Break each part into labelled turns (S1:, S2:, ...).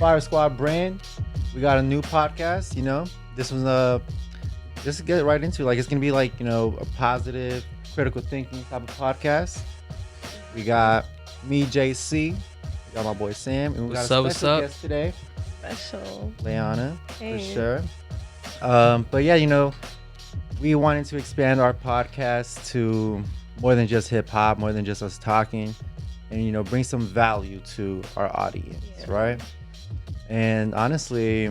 S1: Fire Squad brand. We got a new podcast. This was just to get right into, like, it's gonna be like, a positive, critical thinking type of podcast. We got me, JC. We got my boy Sam, and we got a special guest today,
S2: Special
S1: Leanna,
S2: Hey.
S1: for sure. But yeah, we wanted to expand our podcast to more than just hip hop, more than just us talking, and bring some value to our audience, right? And honestly,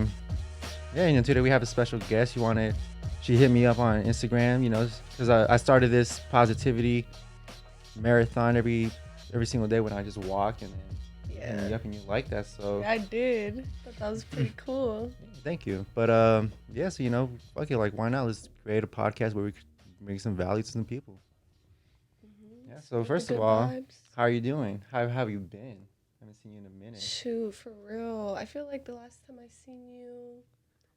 S1: yeah, today we have a special guest. She hit me up on Instagram, because I started this positivity marathon every single day when I just walk, and then hit me up, and you like that, so
S2: Yeah, I did. Thought that was pretty cool.
S1: thank you. But yeah, so fuck it, like, why not? Let's create a podcast where we could bring some value to some people. Yeah. So first of all, how are you doing? How have you been? I haven't seen you in a minute.
S2: Shoot, for real. I feel like the last time I seen you.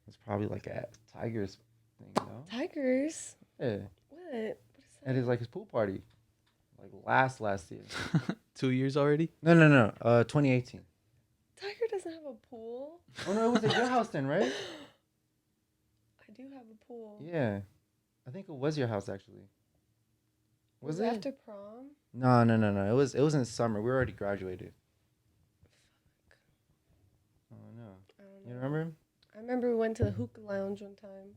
S1: It's probably like at Tigers thing,
S2: Tigers?
S1: Yeah.
S2: What? What is that?
S1: And it's like his pool party. Like last year.
S3: 2 years already?
S1: No. 2018.
S2: Tiger doesn't have a pool.
S1: Oh no, it was at your house then, right?
S2: I do have a pool.
S1: Yeah. I think it was your house actually. Was it?
S2: After prom?
S1: No. It was in summer. We already graduated. Oh no.
S2: I don't know.
S1: You remember?
S2: I remember we went to the hookah lounge one time.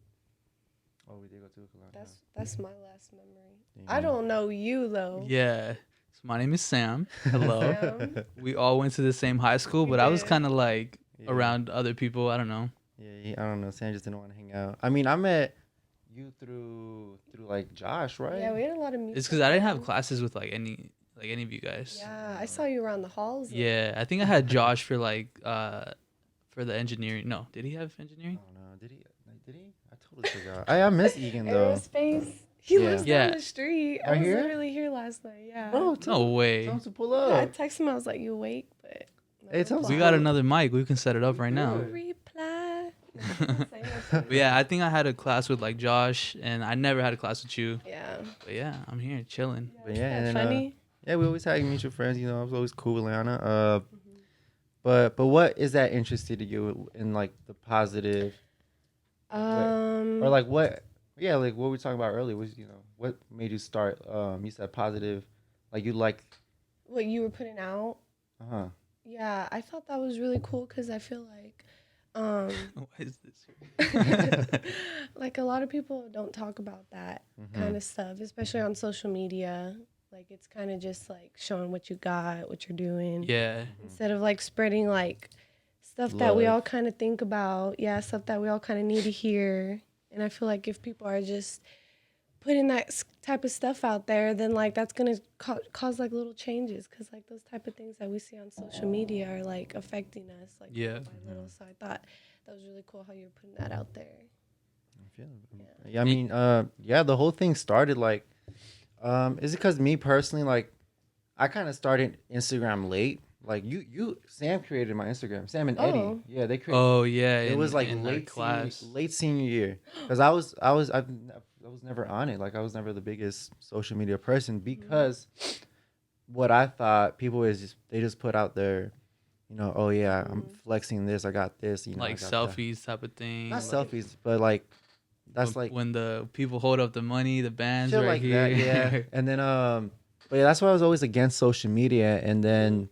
S1: Oh, we did go to a lounge.
S2: That's my last memory.
S1: Yeah.
S2: I don't know you though.
S3: Yeah. So my name is Sam. Hello.
S2: Sam.
S3: We all went to the same high school,
S2: We
S3: but I was
S2: did.
S3: kind of like
S1: Yeah.
S3: around other people. I don't know.
S1: Yeah, I don't know. Sam just didn't want to hang out. I mean, I met you through like Josh, right?
S2: Yeah, we had a lot of music.
S3: It's because I didn't have classes with like any of you guys.
S2: Yeah, I saw you around the halls.
S3: Yeah, I think I had Josh for for the engineering. No, did he have
S1: I
S3: engineering?
S1: don't know. Did he? I totally forgot. I miss Egan though.
S2: Aerospace. He
S1: Yeah.
S2: lives
S3: Yeah.
S2: down the street. I
S1: Right
S2: was
S1: here?
S2: literally here last night. Yeah.
S1: Bro,
S3: No way.
S1: tell him to pull
S2: Yeah, I
S1: up.
S2: texted him. I was like, "You awake?" But no
S1: Hey, tell him
S3: We
S1: to
S3: got
S1: pull-
S3: another mic. We can set it up right now.
S2: No reply.
S3: But yeah, I think I had a class with like Josh, and I never had a class with you.
S2: Yeah.
S3: But yeah, I'm here chilling.
S1: But yeah, and
S2: That's
S1: then,
S2: funny.
S1: Yeah, we always had mutual friends. I was always cool with Leanna. But what is that interested you in, like, the positive, or like what? Yeah, like what we were talking about earlier was what made you start? You said positive, like you like.
S2: What you were putting out. Yeah, I thought that was really cool because I feel like,
S3: Why is this here?
S2: like a lot of people don't talk about that kind of stuff, especially on social media. Like it's kind of just like showing what you got, what you're doing.
S3: Yeah.
S2: Instead of like spreading like stuff that we
S1: Love.
S2: all kind of think about. Yeah, stuff that we all kind of need to hear. And I feel like if people are just putting that type of stuff out there, then like that's gonna cause like little changes, because like those type of things that we see on social media are like affecting us like
S3: Yeah.
S2: little by little. So I thought that was really cool how you were putting that out there.
S1: Yeah, I mean, yeah, the whole thing started like, is it because me personally, like, I kind of started Instagram late. Like Sam created my Instagram. Sam and Eddie,
S2: Oh.
S1: yeah, they created.
S3: Oh yeah.
S1: It was like
S3: in our
S1: late senior year, because I was never on it. Like I was never the biggest social media person, because what I thought people they just put out their, oh yeah, I'm flexing this, I got this, I
S3: like
S1: got that.
S3: selfies type of thing.
S1: Not
S3: like,
S1: selfies, but like that's like
S3: when the people hold up the money, the bands
S1: shit
S3: right
S1: like
S3: here.
S1: that, yeah. And then but yeah, that's why I was always against social media. And then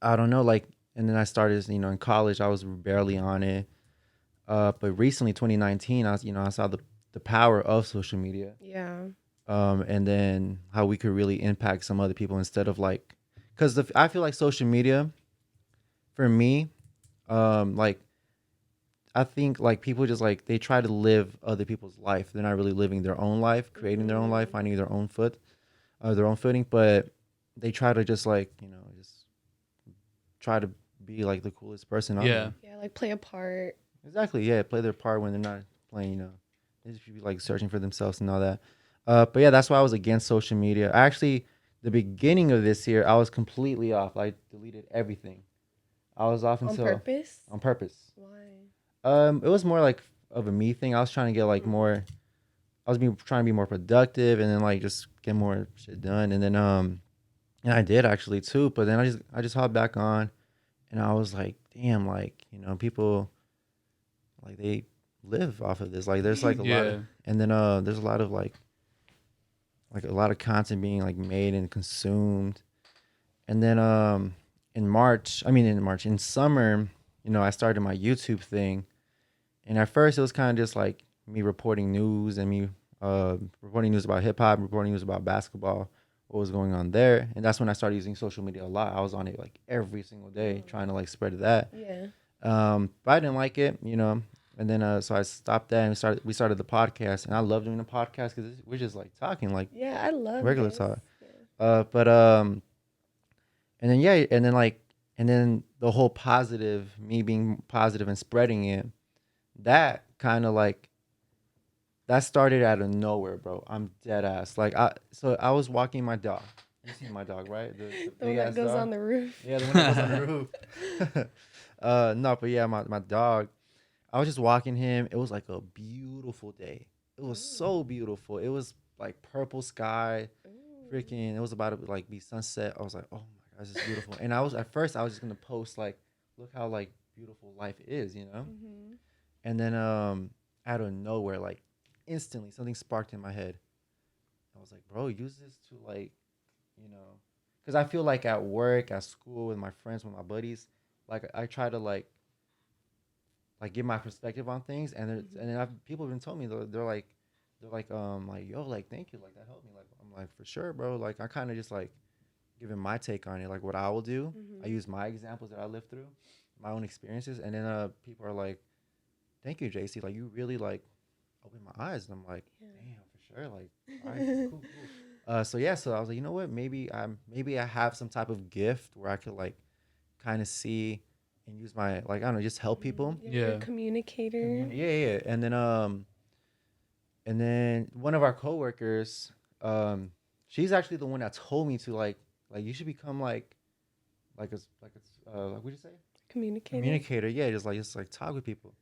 S1: I don't know, like, and then I started, in college, I was barely on it. But recently, 2019, I saw the power of social media.
S2: Yeah.
S1: And then how we could really impact some other people, instead of like, because I feel like social media, for me, like, I think like people just like they try to live other people's life. They're not really living their own life, creating their own life, finding their own footing. But they try to just like just try to be like the coolest person on
S3: Yeah.
S1: there.
S2: Yeah, like play a part.
S1: Exactly. Yeah, play their part when they're not playing. They should be like searching for themselves and all that. But yeah, that's why I was against social media. Actually, the beginning of this year, I was completely off. I deleted everything. I was off until
S2: On purpose?
S1: on purpose.
S2: Why?
S1: It was more like of a me thing. I was trying to get like more. Trying to be more productive, and then like just get more shit done. And then and I did actually too. But then I just hopped back on, And I was like, damn, like, you know, people like they live off of this. Like there's like a lot of,
S3: Yeah.
S1: and then there's a lot of like a lot of content being like made and consumed. And then in summer, you know, I started my YouTube thing. And at first it was kind of just like me reporting news and me reporting news about hip hop, reporting news about basketball, what was going on there. And that's when I started using social media a lot. I was on it like every single day trying to like spread that.
S2: Yeah.
S1: But I didn't like it, you know. And then so I stopped that and we started the podcast, and I love doing the podcast because we're just like talking like
S2: Yeah, I love
S1: regular
S2: this.
S1: talk.
S2: Yeah.
S1: But and then and then the whole positive, me being positive and spreading it, that kind of like that started out of nowhere, bro. I'm dead ass. I was walking my dog. You seen my dog, right? The
S2: The one
S1: big
S2: that
S1: ass
S2: goes
S1: dog.
S2: on the roof.
S1: Yeah, the one that goes on the roof. No, but yeah, my dog. I was just walking him. It was like a beautiful day. It was so beautiful. It was like purple sky,
S2: Ooh.
S1: freaking. It was about to like be sunset. I was like, oh my gosh, it's beautiful. And I was at first I was just gonna post like, look how like beautiful life is, you know.
S2: Mhm.
S1: And then out of nowhere, like instantly something sparked in my head. I was like, bro, use this to like, you know, because I feel like at work, at school, with my friends, with my buddies, like I try to like give my perspective on things, and and then people have been told me they're like yo, like thank you, like that helped me. Like I'm like for sure, bro. Like I kind of just like giving my take on it, like what I will do. I
S2: Mhm.
S1: use my examples that I lived through, my own experiences, and then people are like, thank you, JC. Like you really like opened my eyes, and I'm like, damn, for sure. Like all right,
S2: Yeah.
S1: cool, cool. So yeah, so I was like, you know what? Maybe I have some type of gift where I could like kind of see and use my like I don't know, just help people.
S2: Yeah, you're a
S3: Yeah.
S2: communicator.
S1: Yeah, yeah, yeah. And then one of our coworkers, she's actually the one that told me to like you should become like what you say,
S2: Communicator.
S1: communicator. Yeah, just like talk with people.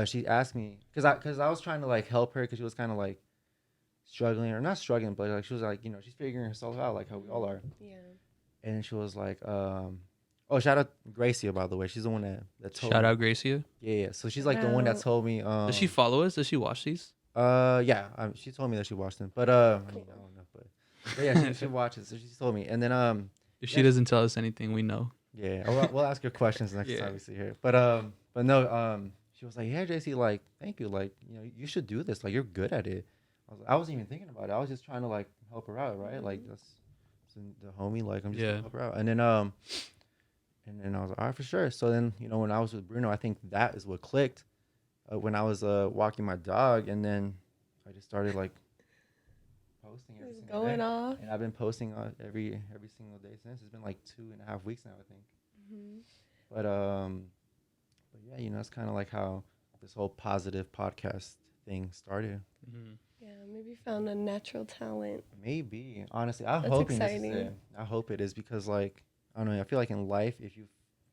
S1: She asked me because I was trying to like help her because she was kind of like struggling or not struggling, but like she was like, you know, she's figuring herself out like how we all are.
S2: Yeah.
S1: And she was like, oh, shout out Gracia, by the way. She's the one that told
S3: Shout
S1: me.
S3: out Gracia.
S1: Yeah, yeah. So she's
S2: Shout
S1: like the one that
S2: out.
S1: told me.
S3: Does she follow us? Does she watch these?
S1: Yeah. She told me that she watched them, but I mean, I don't know, but yeah, she watches. So she told me, and then
S3: If
S1: yeah,
S3: she doesn't tell us anything, we know.
S1: yeah. We'll ask her questions next
S3: Yeah.
S1: time we see her. But no, she was like, yeah, JC, like, thank you, like, you know, you should do this, like, you're good at it. I wasn't even thinking about it. I was just trying to like help her out, right? Like that's the homie. Like I'm just
S3: Yeah.
S1: gonna help her out, and then I was like, all right, for sure. So then, you know, when I was with Bruno, I think that is what clicked. When I was walking my dog, and then I just started like posting every
S2: It's
S1: single
S2: going
S1: day,
S2: off.
S1: and I've been posting every single day since. It's been like 2.5 weeks now, I think.
S2: Mhm.
S1: But yeah, you know, it's kind of like how this whole positive podcast thing started.
S3: Mm-hmm.
S2: Yeah, maybe found a natural talent.
S1: Maybe honestly, I'm
S2: That's
S1: hoping this is
S2: exciting.
S1: it. I hope it is because like I don't know. I feel like in life, if you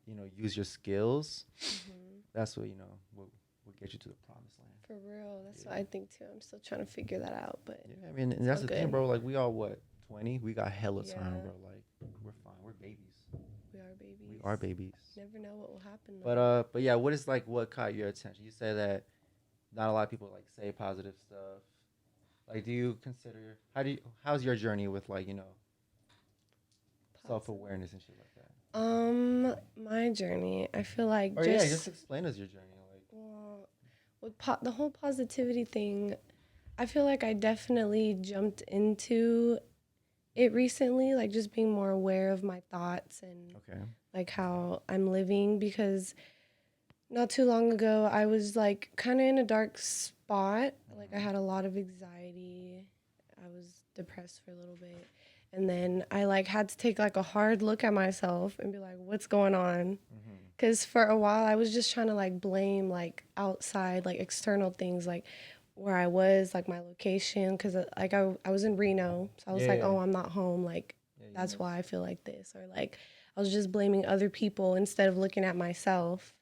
S1: know use your skills, that's what will get you to the promised land.
S2: For real, that's
S1: Yeah.
S2: what I think too. I'm still trying to figure that out, but
S1: Yeah, I mean, and that's
S2: all
S1: the thing,
S2: good.
S1: bro. Like we all what 20? We got hella time,
S2: Yeah.
S1: bro. Like we're fine. We're babies.
S2: we are babies.
S1: We are babies.
S2: Never know what will happen.
S1: But yeah, what is like what caught your attention? You say that not a lot of people like say positive stuff. Like, do you consider how's your journey with like self awareness and shit like that?
S2: My journey. I feel like
S1: Or
S2: just
S1: yeah, just explain us your journey. Like,
S2: well, with the whole positivity thing, I feel like I definitely jumped into it recently, like just being more aware of my thoughts and
S1: okay,
S2: like how I'm living because not too long ago I was like kind of in a dark spot. Like I had a lot of anxiety. I was depressed for a little bit. And then I like had to take like a hard look at myself and be like, what's going on? Cuz for a while I was just trying to like blame like outside like external things like where I was, like my location cuz like I was in Reno. So I was like,
S1: Yeah.
S2: "Oh, I'm not home." Like
S1: yeah, you
S2: that's
S1: missed-
S2: why I feel like this or like I was just blaming other people instead of looking at myself,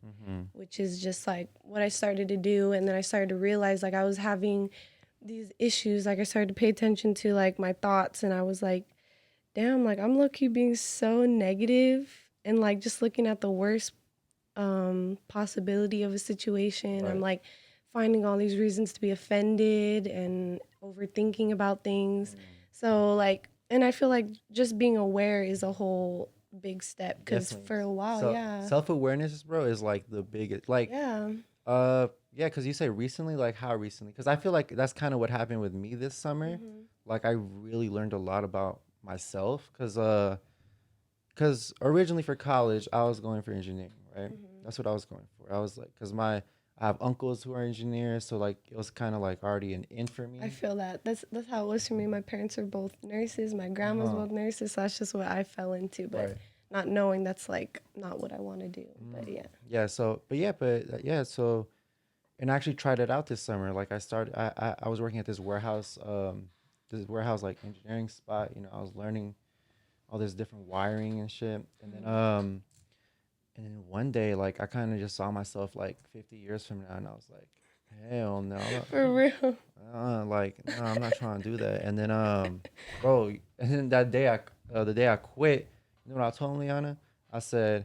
S2: which is just like what I started to do. And then I started to realize like I was having these issues. Like I started to pay attention to like my thoughts and I was like, damn, like I'm low key being so negative and like just looking at the worst possibility of a situation. I'm
S1: Right.
S2: like finding all these reasons to be offended and overthinking about things. So like, and I feel like just being aware is a whole big step because
S1: Definitely.
S2: for a while,
S1: So
S2: yeah,
S1: self-awareness, bro, is like the biggest. Like,
S2: yeah,
S1: yeah, because you say recently, like how recently? Because I feel like that's kind of what happened with me this summer.
S2: hmm
S1: Like I really learned a lot about myself. Because originally for college, I was going for engineering, right?
S2: hmm
S1: That's what I was going for. I was like, because I have uncles who are engineers, so like it was kind of like already an in for
S2: I
S1: me.
S2: feel that that's how it was for me. My parents are both nurses. My grandma's
S1: Uh-huh.
S2: both nurses, so that's just what I fell into. But
S1: Right.
S2: not knowing that's like not what I want to do. But
S1: Mm.
S2: yeah.
S1: Yeah. So, but yeah. So, and I actually tried it out this summer. Like I started, I was working at this warehouse like engineering spot. You know, I was learning all this different wiring and shit. And then one day, like I kind of just saw myself like 50 years from now, and I was like, hell no,
S2: For real.
S1: like no, I'm not trying to do that. And then bro, and then that day the day I quit, you know what I told Liana? I said,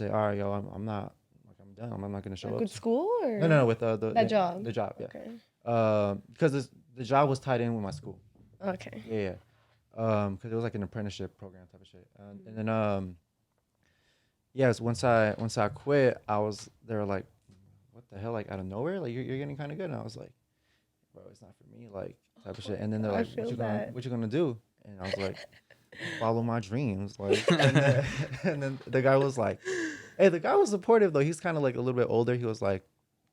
S1: all right, yo, I'm not like I'm done. I'm not gonna show
S2: Like
S1: up.
S2: with school
S1: No,
S2: or
S1: no, no, with
S2: that job?
S1: the job, yeah.
S2: Okay.
S1: Because the job was tied in with my school.
S2: Okay.
S1: Yeah, yeah. Because it was like an apprenticeship program type of shit. And then yes, once I quit, they were like, what the hell, like out of nowhere, like you're getting kind of good, and I was like, bro, it's not for me, like type of shit. And then they're
S2: I
S1: like,
S2: feel that.
S1: what you gonna do? And I was like, follow my dreams, like. And then, and then the guy was like, hey, the guy was supportive though. He's kind of like a little bit older. He was like,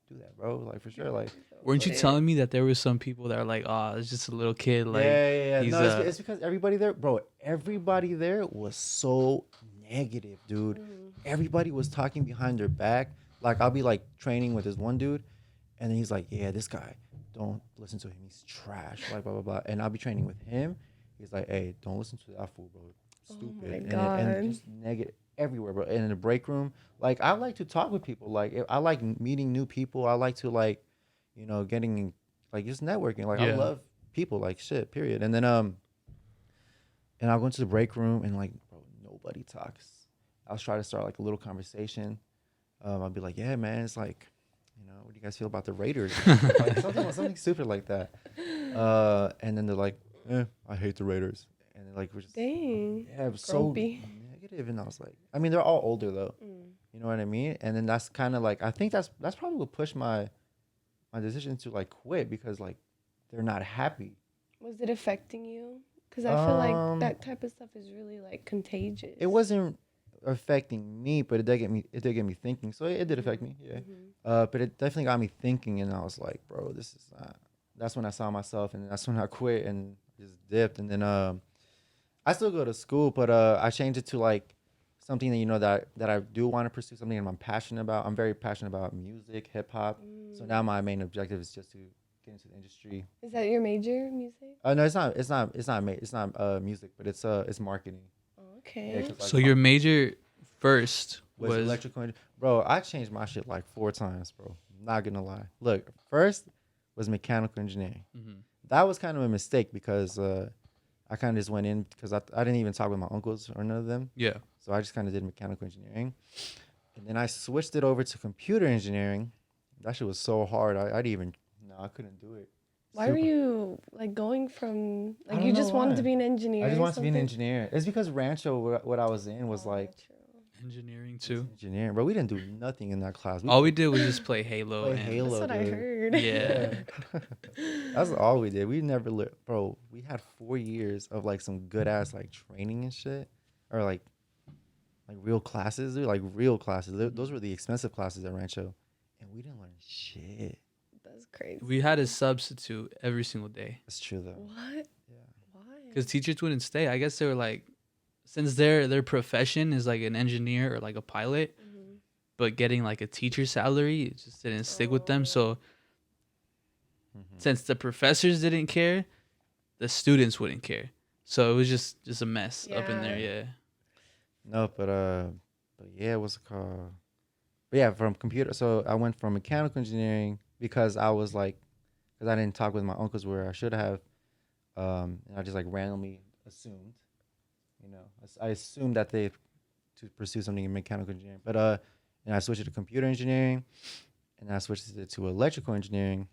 S1: do that, bro, like for sure, like.
S3: Weren't you
S2: Shit.
S3: telling me that there were some people that are like, oh, it's just a little kid,
S1: Yeah,
S3: like
S1: yeah, yeah.
S3: he's
S1: No, it's because everybody there, bro. Everybody there was so negative, dude. Everybody was talking behind their back. Like I'll be like training with this one dude, and then he's like, "Yeah, this guy, don't listen to him. He's trash." Like blah blah blah. And I'll be training with him. He's like, "Hey, don't listen to that fool, bro.
S2: Oh
S1: Stupid."
S2: my
S1: And
S2: God.
S1: just negative everywhere, bro. And in the break room, like I like to talk with people. Like I like meeting new people. I like to like, getting like just networking. Like I
S3: yeah.
S1: love people, like shit, period. And I'll go into the break room and like, bro, nobody talks. I'll try to start like a little conversation. I'll be like, yeah, man, it's like, what do you guys feel about the Raiders? Like something stupid like that. And then they're like, I hate the Raiders. And then like we're just
S2: Dang.
S1: yeah, it was so
S2: Grumpy.
S1: negative. And I was like, I mean, they're all older though.
S2: Mm.
S1: You know what I mean? And then that's kind of like I think that's probably what pushed my decision to like quit because like they're not happy.
S2: Was it affecting you? Because I feel like
S1: Um,
S2: that type of stuff is really like contagious.
S1: it wasn't affecting me, but it did get me thinking. So it did affect me, yeah.
S2: Mhm.
S1: But it definitely got me thinking, and I was like, bro, this is not. That's when I saw myself, and that's when I quit and just dipped. And then I still go to school, but I changed it to like something that that I do want to pursue, something that I'm passionate about. I'm very passionate about music, hip hop. So now my main objective is just to get into the industry.
S2: Is that your major, music?
S1: No, it's not. It's not music, but it's marketing.
S2: Oh,
S1: Yeah,
S2: okay.
S1: 'cause,
S3: So
S1: like,
S3: your major first
S1: was
S3: was
S1: electrical bro, I changed my shit like 4 times, bro. Not gonna lie. Look, first was mechanical engineering.
S3: Mhm.
S1: That was kind of a mistake because I kind of just went in because I didn't even talk with my uncles or none of them.
S3: yeah.
S1: So I just kind of did mechanical engineering. And then I switched it over to computer engineering. That shit was so hard. I couldn't do it.
S2: Why were
S1: Super-
S2: you like going from
S1: I
S2: like
S1: don't
S2: you
S1: know
S2: just wanted to
S1: why.
S2: be an engineer?
S1: I just
S2: or
S1: wanted to be an
S2: something?
S1: engineer. It's because Rancho, what I was in, was
S2: Oh,
S1: like
S2: true.
S3: Engineering too.
S1: engineering, bro. We didn't do nothing in that class.
S3: All we did was just play Halo.
S1: Play
S3: and
S1: Halo.
S2: That's what I
S1: dude.
S2: heard.
S3: Yeah.
S1: That's all we did. We never bro. We had 4 years of like some good ass like training and shit, or like real classes, dude. Like real classes. Those were the expensive classes at Rancho, and we didn't learn shit.
S2: That's crazy.
S3: We had a substitute every single day
S1: That's true though.
S2: What?
S1: Yeah.
S2: Why?
S3: because teachers wouldn't stay. I guess they were like, since their profession is like an engineer or like a pilot,
S2: Mhm.
S3: but getting like a teacher salary, it just didn't stick with them. So
S1: Mhm.
S3: since the professors didn't care, the students wouldn't care. So it was just a mess up in there.
S2: Yeah.
S3: Yeah.
S1: No, but yeah, what's it called? But yeah, from computer. So I went from mechanical engineering because I was like, because I didn't talk with my uncles where I should have, and I just like randomly assumed, I assumed that they to pursue something in mechanical engineering. But and I switched it to computer engineering, and I switched it to electrical engineering,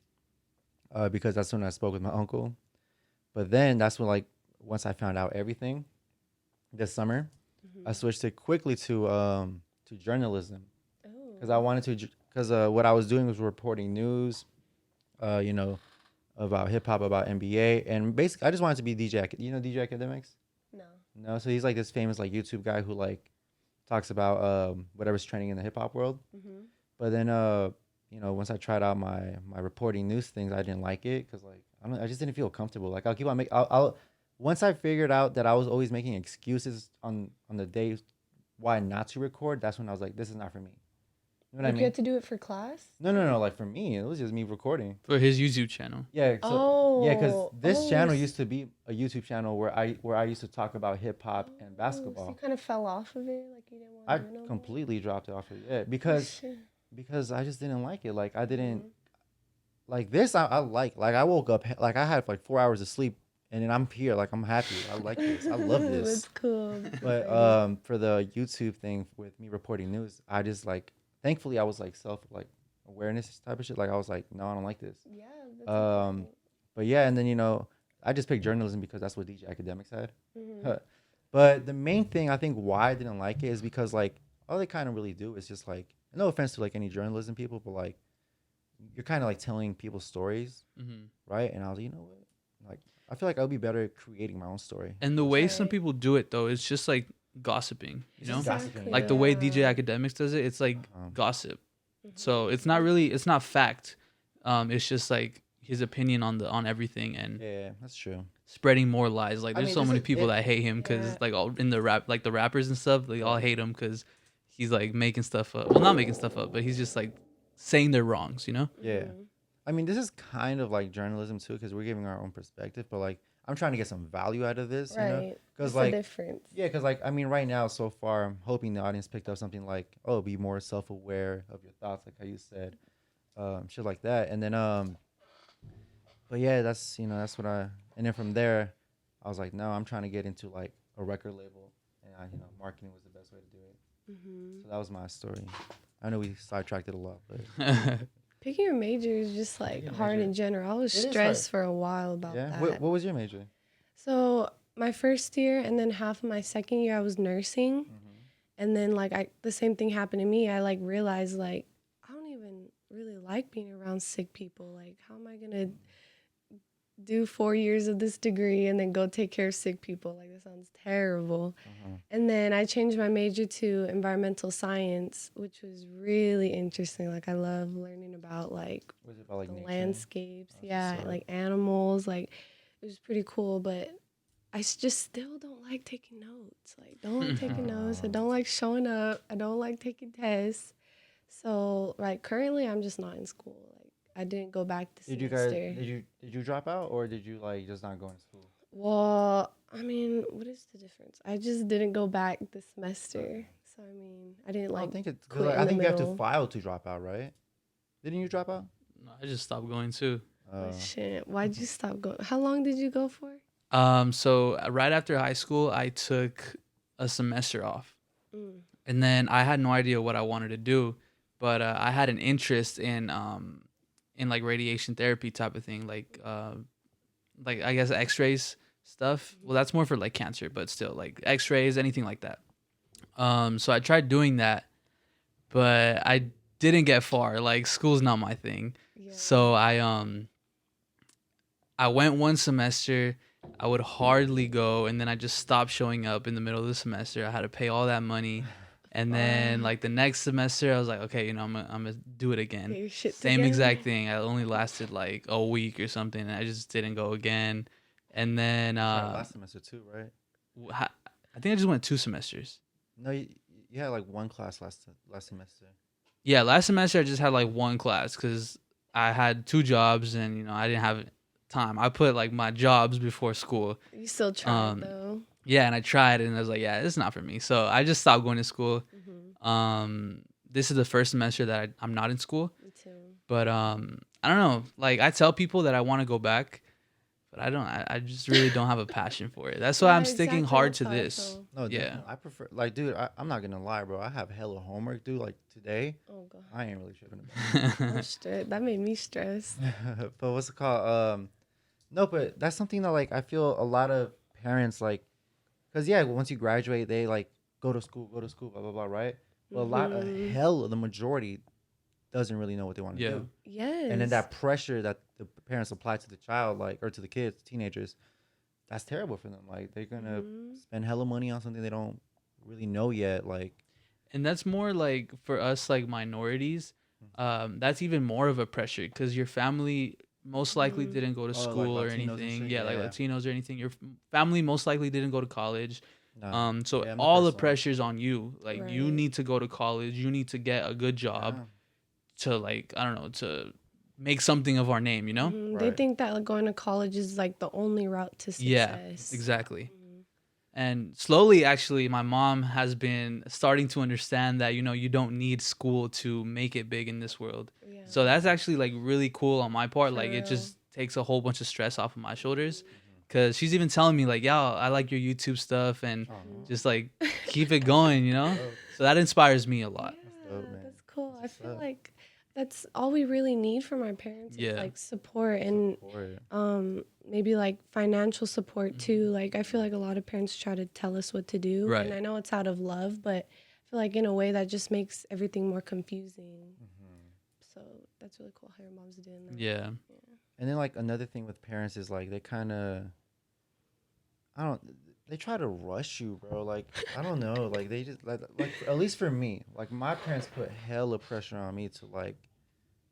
S1: because that's when I spoke with my uncle. But then that's when, like, once I found out everything this summer, I switched it quickly to journalism, because I
S2: Oh.
S1: wanted to, because what I was doing was reporting news, you know, about hip hop, about NBA, and basically I just wanted to be DJ. You know DJ Academics?
S2: No.
S1: No, so he's like this famous like YouTube guy who like talks about whatever's trending in the hip hop world.
S2: Mhm.
S1: But then you know, once I tried out my reporting news things, I didn't like it because like I just didn't feel comfortable. Like I'll keep on I'll once I figured out that I was always making excuses on the days why not to record, that's when I was like, this is not for me. You know what I
S2: Like you
S1: mean?
S2: had to do it for class?
S1: No. Like for me, it was just me recording.
S3: For his YouTube channel.
S1: Yeah, so yeah, because
S2: Oh.
S1: this
S2: Oh,
S1: channel used to be a YouTube channel where I used to talk about hip hop and
S2: So you
S1: basketball.
S2: kind of fell off of it, like you didn't want
S1: I
S2: to do it no more?
S1: completely dropped it off of it
S2: Oh,
S1: because
S2: shit.
S1: I just didn't like it. Like I didn't
S2: Mhm.
S1: like this. I like I woke up like I had like 4 hours of sleep and then I'm here like I'm happy. I like this. I love this.
S2: That's cool. That's
S1: But
S2: exciting.
S1: for the YouTube thing with me reporting news, I just like thankfully I was like self like awareness type of shit. Like I was like, no, I don't like this.
S2: Yeah, that's
S1: Um,
S2: important.
S1: but yeah, and then you know, I just picked journalism because that's what DJ Academics had.
S2: Mhm.
S1: But the main thing I think why I didn't like it is because like all they kind of really do is just like no offense to like any journalism people, but like you're kind of like telling people stories,
S3: Hmm.
S1: right? And I was like, you know what, like I feel like I'll be better at creating my own story.
S3: And the way some
S2: Right.
S3: people do it though, it's just like gossiping, you
S1: It's
S3: know?
S1: just gossiping,
S2: Exactly.
S3: Like the
S1: yeah.
S3: way DJ
S2: Yeah.
S3: Academics does it, it's like
S1: Um,
S3: gossip.
S2: Mhm.
S3: So it's not really, it's not fact. It's just like his opinion on everything and
S1: yeah, that's true.
S3: spreading more lies. Like
S1: I
S3: there's
S1: mean,
S3: so
S1: this
S3: many
S1: is
S3: people
S1: it.
S3: that hate him because
S2: Yeah.
S3: like all in the rap, like the rappers and stuff, they all
S1: Right.
S3: hate him because he's like making stuff up. Well, not making stuff up, but he's just like saying their wrongs, you know?
S1: Yeah.
S2: Mhm.
S1: I mean, this is kind of like journalism too, because we're giving our own perspective. But like, I'm trying to get some value out of this, you know?
S2: Right.
S1: Because
S2: What's
S1: like,
S2: the difference?
S1: yeah, because like, I mean, right now so far, I'm hoping the audience picked up something like, oh, be more self-aware of your thoughts, like how you said, shit like that. And then, but yeah, that's you know, that's what I. And then from there, I was like, no, I'm trying to get into like a record label, and you know, marketing was the best way to do it.
S2: Mhm.
S1: So that was my story. I know we sidetracked it a lot, but
S2: Picking your major is just like
S1: Picking a
S2: hard
S1: major.
S2: in general. I was
S1: It is hard.
S2: stressed for a while about
S1: yeah.
S2: that.
S1: What was your major?
S2: So my first year and then half of my second year I was nursing. And then like the same thing happened to me. I like realized like I don't even really like being around sick people. Like how am I gonna do 4 years of this degree and then go take care of sick people? Like that sounds terrible. And then I changed my major to environmental science, which was really interesting. Like I love learning about like
S1: Was it about like
S2: the
S1: nature?
S2: landscapes,
S1: Oh,
S2: yeah,
S1: so-
S2: like animals. Like it was pretty cool, but just still don't like taking notes. Like don't like taking notes. I don't like showing up. I don't like taking tests. So like currently I'm just not in school. Like I didn't go back this
S1: Did you
S2: semester.
S1: guys did you drop out or did you like just not go in school?
S2: Well, I mean, what is the difference? I just didn't go back this semester. So I mean, I didn't
S1: I
S2: like
S1: don't think it's. 'Cause,
S2: quit
S1: like,
S2: in
S1: I
S2: the
S1: think you have to
S2: middle.
S1: file to drop out, right? Didn't you drop out?
S3: No, I just stopped going too.
S2: Oh, shit. Why'd you stop going? How long did you go for?
S3: So right after high school, I took a semester off,
S2: Mm.
S3: and then I had no idea what I wanted to do, but I had an interest in like radiation therapy type of thing, like I guess X-rays stuff. Well, that's more for like cancer, but still like X-rays, anything like that. So I tried doing that, but I didn't get far. Like school's not my thing.
S2: Yeah.
S3: So I went one semester. I would hardly go, and then I just stopped showing up in the middle of the semester. I had to pay all that money, and then like the next semester, I was like, okay, you know, I'm gonna do it
S2: Get
S3: again.
S2: your shit
S3: Same
S2: together.
S3: exact thing. I only lasted like a week or something, and I just didn't go again. And then
S1: last semester too, right?
S3: I think I just went 2 semesters.
S1: No, you had like one class last semester.
S3: Yeah, last semester I just had like one class because I had 2 jobs, and you know I didn't have time. I put like my jobs before school.
S2: You still tried
S3: Um,
S2: though.
S3: Yeah, and I tried, and I was like, yeah, it's not for me. So I just stopped going to school.
S2: Mm-hmm.
S3: This is the first semester that I'm not in school,
S2: Me too.
S3: but I don't know. Like I tell people that I want to go back, but I just really don't have a passion for it. That's why I'm sticking
S2: exactly,
S3: hard
S2: that's
S3: to
S2: how I
S3: this.
S2: feel.
S1: No,
S3: Yeah.
S1: definitely. I prefer like, dude. I'm not gonna lie, bro. I have hella homework, dude. Like today,
S2: Oh god,
S1: I ain't really tripping about
S2: I'm stressed. That made me stressed.
S1: it. But what's it called? No, but that's something that like I feel a lot of parents like, cause yeah, once you graduate, they like go to school, blah blah blah, right? But a lot of
S2: Mhm.
S1: hell, the majority doesn't really know what they want to
S3: Yeah.
S1: do,
S2: Yes.
S1: and then that pressure that the parents apply to the child, like or to the kids, teenagers, that's terrible for them. Like they're gonna
S2: Mhm.
S1: spend hella money on something they don't really know yet. Like,
S3: And that's more like for us like minorities, that's even more of a pressure because your family most likely
S2: Mhm.
S3: didn't go to
S1: oh, like
S3: school or
S1: Latinos and
S3: anything.
S1: shit.
S3: Yeah, like
S1: Yeah,
S3: Latinos or anything. Your family most likely didn't go to college.
S1: no,
S3: So
S1: yeah, I'm
S3: all the
S1: first one.
S3: pressure's on you. Like you
S2: Right.
S3: need to go to college. You need to get a good job
S1: Yeah,
S3: to like I don't know to make something of our name. You know?
S2: Mhm. They
S1: right.
S2: think that like, going to college is like the only route to
S3: Yeah,
S2: success.
S3: exactly.
S2: Mhm.
S3: And slowly, actually, my mom has been starting to understand that, you don't need school to make it big in this world.
S2: Yeah.
S3: So that's actually like really cool on my part.
S2: For
S3: Like it
S2: real.
S3: just takes a whole bunch of stress off of my shoulders.
S1: Mhm.
S3: Cause she's even telling me like, yeah, I like your YouTube stuff and
S1: Oh, no.
S3: just like keep it going, you know?
S1: Dope.
S3: So that inspires me a lot.
S1: That's dope, man.
S2: That's cool.
S1: That's
S2: I
S1: what's
S2: feel
S1: up.
S2: like that's all we really need from our parents
S3: Yeah.
S2: is like support and
S1: Support.
S2: maybe like financial support
S3: Mm-hmm.
S2: too. Like I feel like a lot of parents try to tell us what to do,
S3: Right.
S2: and I know it's out of love, but I feel like in a way that just makes everything more confusing.
S1: Mhm.
S2: So that's really cool how your mom's doing that.
S3: Yeah.
S1: And then like another thing with parents is like they kind of, I don't, they try to rush you, bro. Like I don't know, like they just like at least for me, like my parents put hella pressure on me to like,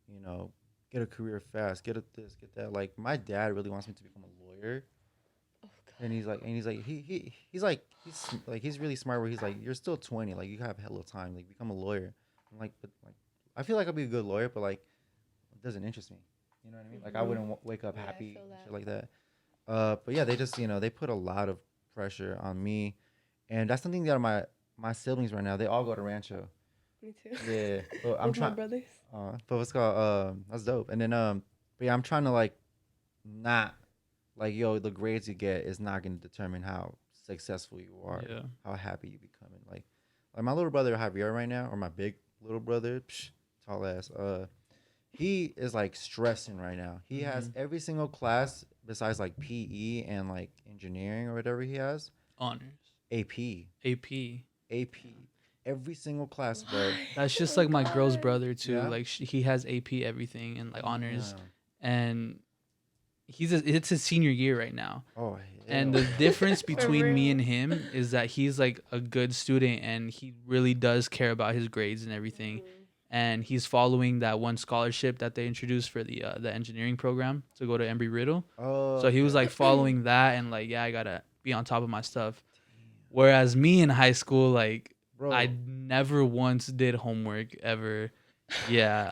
S1: you know, get a career fast, get a this, get that. Like my dad really wants me to become a lawyer.
S2: Oh
S1: And he's like he's like he's really smart where he's like you're still 20, like you have hella time, like become a lawyer. I'm like, but like I feel like I'll be a good lawyer, but like it doesn't interest me. You know what I mean? Like I
S2: Mhm.
S1: wouldn't wake up
S2: Yeah, I
S1: happy
S2: feel
S1: and
S2: that.
S1: shit like that. But yeah, they just they put a lot of pressure on me, and that's something that my siblings right now they all go to Rancho.
S2: Me too.
S1: Yeah, but I'm
S2: With my
S1: trying.
S2: brothers.
S1: But what's called that's dope. And then but yeah, I'm trying to like not like yo the grades you get is not gonna determine how successful you are,
S3: Yeah.
S1: how happy you becoming. Like my little brother Javier right now, or my big little brother, tall ass. He is like stressing right now. He has
S3: Mhm.
S1: every single class besides like PE and like engineering or whatever he has.
S3: Honors.
S1: AP,
S3: AP.
S1: AP, every single class, bro.
S3: That's just
S2: Oh
S3: like my girl's
S2: God.
S3: brother too.
S1: Yeah?
S3: Like he has AP everything and like honors,
S1: Yeah.
S3: and it's his senior year right now.
S1: Oh,
S3: And
S1: hell
S3: the
S1: no.
S3: difference
S2: For
S3: between me
S2: real.
S3: and him is that he's like a good student and he really does care about his grades and everything. And he's following that one scholarship that they introduced for the engineering program to go to Embry Riddle.
S1: Oh,
S3: So he was
S1: okay.
S3: like following that and like, yeah, I gotta be on top of my stuff. Whereas me in high school, like
S1: Bro,
S3: I never once did homework ever. Yeah,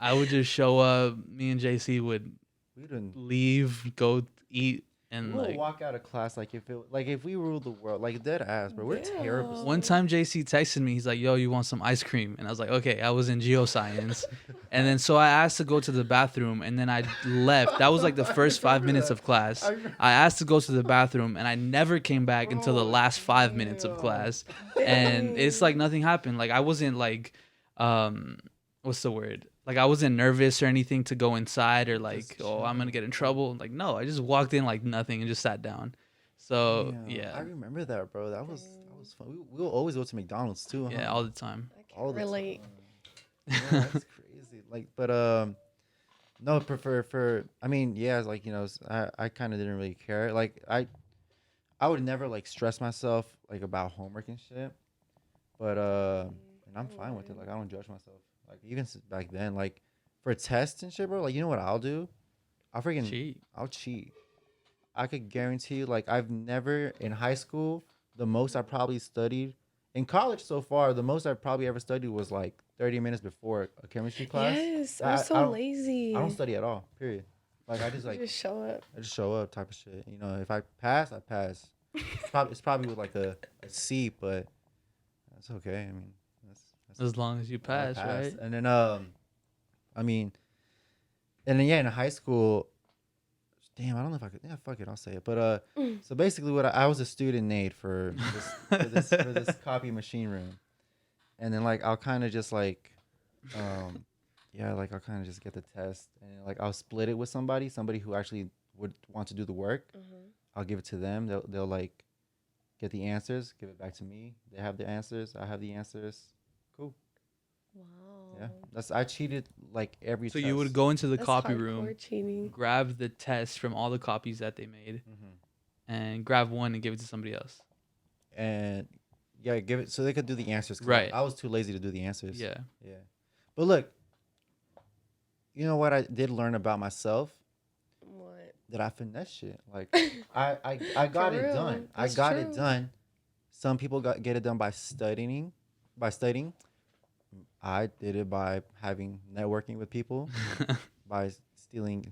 S3: I would just show up. Me and JC would
S1: we didn't.
S3: leave, go eat,
S1: We
S3: and
S1: will
S3: like
S1: walk out of class like if we ruled the world, like dead ass, bro. We're terrible.
S2: Yeah.
S3: one time JC texted me, he's like, "Yo, you want some ice cream?" And I was like, "Okay." I was in geoscience, and then so I asked to go to the bathroom, and then I left. That was like the first 5 minutes of class. I asked to go to the bathroom, and I never came back until the
S1: Bro,
S3: last 5 minutes of
S1: damn.
S3: class, and it's like nothing happened. Like I wasn't like, what's the word? Like I wasn't nervous or anything to go inside or like,
S1: Just
S3: oh, I'm gonna
S1: chilling.
S3: get in trouble. Like no, I just walked in like nothing and just sat down. So
S1: Damn,
S3: yeah,
S1: I remember that, bro. That was fun. We will always go to McDonald's too, huh?
S3: yeah, all the time.
S2: I can
S1: All the
S2: relate.
S1: time. Yeah, that's crazy. Like, but no, for I mean, yeah, it's like I kind of didn't really care. Like, I would never like stress myself like about homework and shit. But and I'm fine with it. Like, I don't judge myself. Like, even back then, like for tests and shit, bro. Like, you know what I'll do?
S3: Cheat.
S1: I'll cheat. I could guarantee you, like, I've never in high school, the most I probably studied in college so far, the most I've probably ever studied was like 30 minutes before a chemistry class.
S2: Yes,
S1: I
S2: I'm so
S1: don't-
S2: lazy.
S1: I don't study at all, period. Like, I just, like,
S2: just show up.
S1: I just show up type of shit. You know, if I pass, I pass. It's probably with like a C, but that's okay. I mean, that's
S3: As long as you
S1: I
S3: pass,
S1: passed.
S3: right?
S1: And then, I mean, and then, yeah, in high school, damn, I don't know if I could. Yeah, fuck it, I'll say it. But so basically, what I was a student aide for this copy machine room, and then like I'll kind of just like, yeah, like I'll kind of just get the test, and like I'll split it with somebody who actually would want to do the work. I'll give it to them. They'll like get the answers, give it back to me. They have the answers. I have the answers. Cool.
S2: Wow.
S1: Yeah, I cheated like every.
S3: So
S1: test.
S3: you would go into the
S2: That's
S3: copy
S2: hardcore
S3: room,
S2: cheating.
S3: grab the test from all the copies that they made,
S1: Mhm.
S3: and grab one and give it to somebody else.
S1: And yeah, give it so they could do the answers. 'Cause
S3: Right.
S1: I was too lazy to do the answers.
S3: Yeah.
S1: Yeah. But look, you know what I did learn about myself?
S2: What?
S1: That I finesse shit. Like I got
S2: For
S1: it
S2: real.
S1: done. I
S2: That's
S1: got it
S2: true.
S1: done. Some people get it done by studying. I did it by having networking with people, by stealing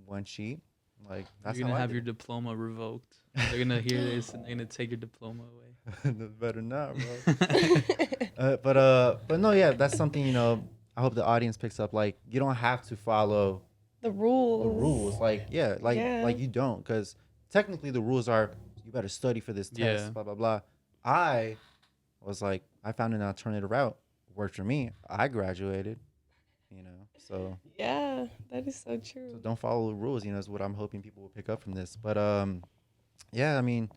S1: one sheet. Like that's
S3: You're
S1: how
S3: gonna
S1: I
S3: have
S1: did
S3: your diploma revoked. They're gonna hear this and they're gonna take your diploma away.
S1: it. Better not, bro. But no, yeah, that's something I hope the audience picks up. Like you don't have to follow
S2: The rules.
S1: the rules. Like
S2: Yeah.
S1: like you don't, because technically the rules are you better study for this test.
S3: Yeah.
S1: Blah blah blah. I was like, I found an alternative route. Worked for me. I graduated. So
S2: Yeah, that is so true.
S1: so don't follow the rules. Is what I'm hoping people will pick up from this. But yeah, I mean,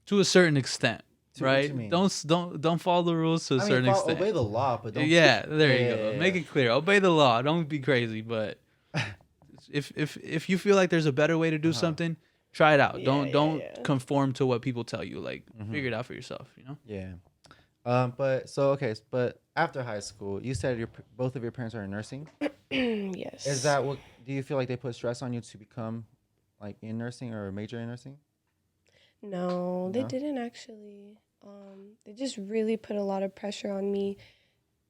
S3: To a certain extent,
S1: what
S3: right?
S1: you mean?
S3: Don't follow the rules to a certain extent.
S1: obey the law, but don't.
S3: Yeah, there you go.
S1: Yeah.
S3: Make it clear. Obey the law. Don't be crazy. But if you feel like there's a better way to do
S1: Uh-huh.
S3: something, try it out.
S2: Yeah,
S3: don't
S2: yeah.
S3: conform to what people tell you. Like
S1: Mhm.
S3: figure it out for yourself. You know.
S1: Yeah. But after high school, you said both of your parents are in nursing.
S2: Yes.
S1: Is that what? Do you feel like they put stress on you to become, like, in nursing or major in nursing?
S2: No, they
S1: No?
S2: didn't actually. They just really put a lot of pressure on me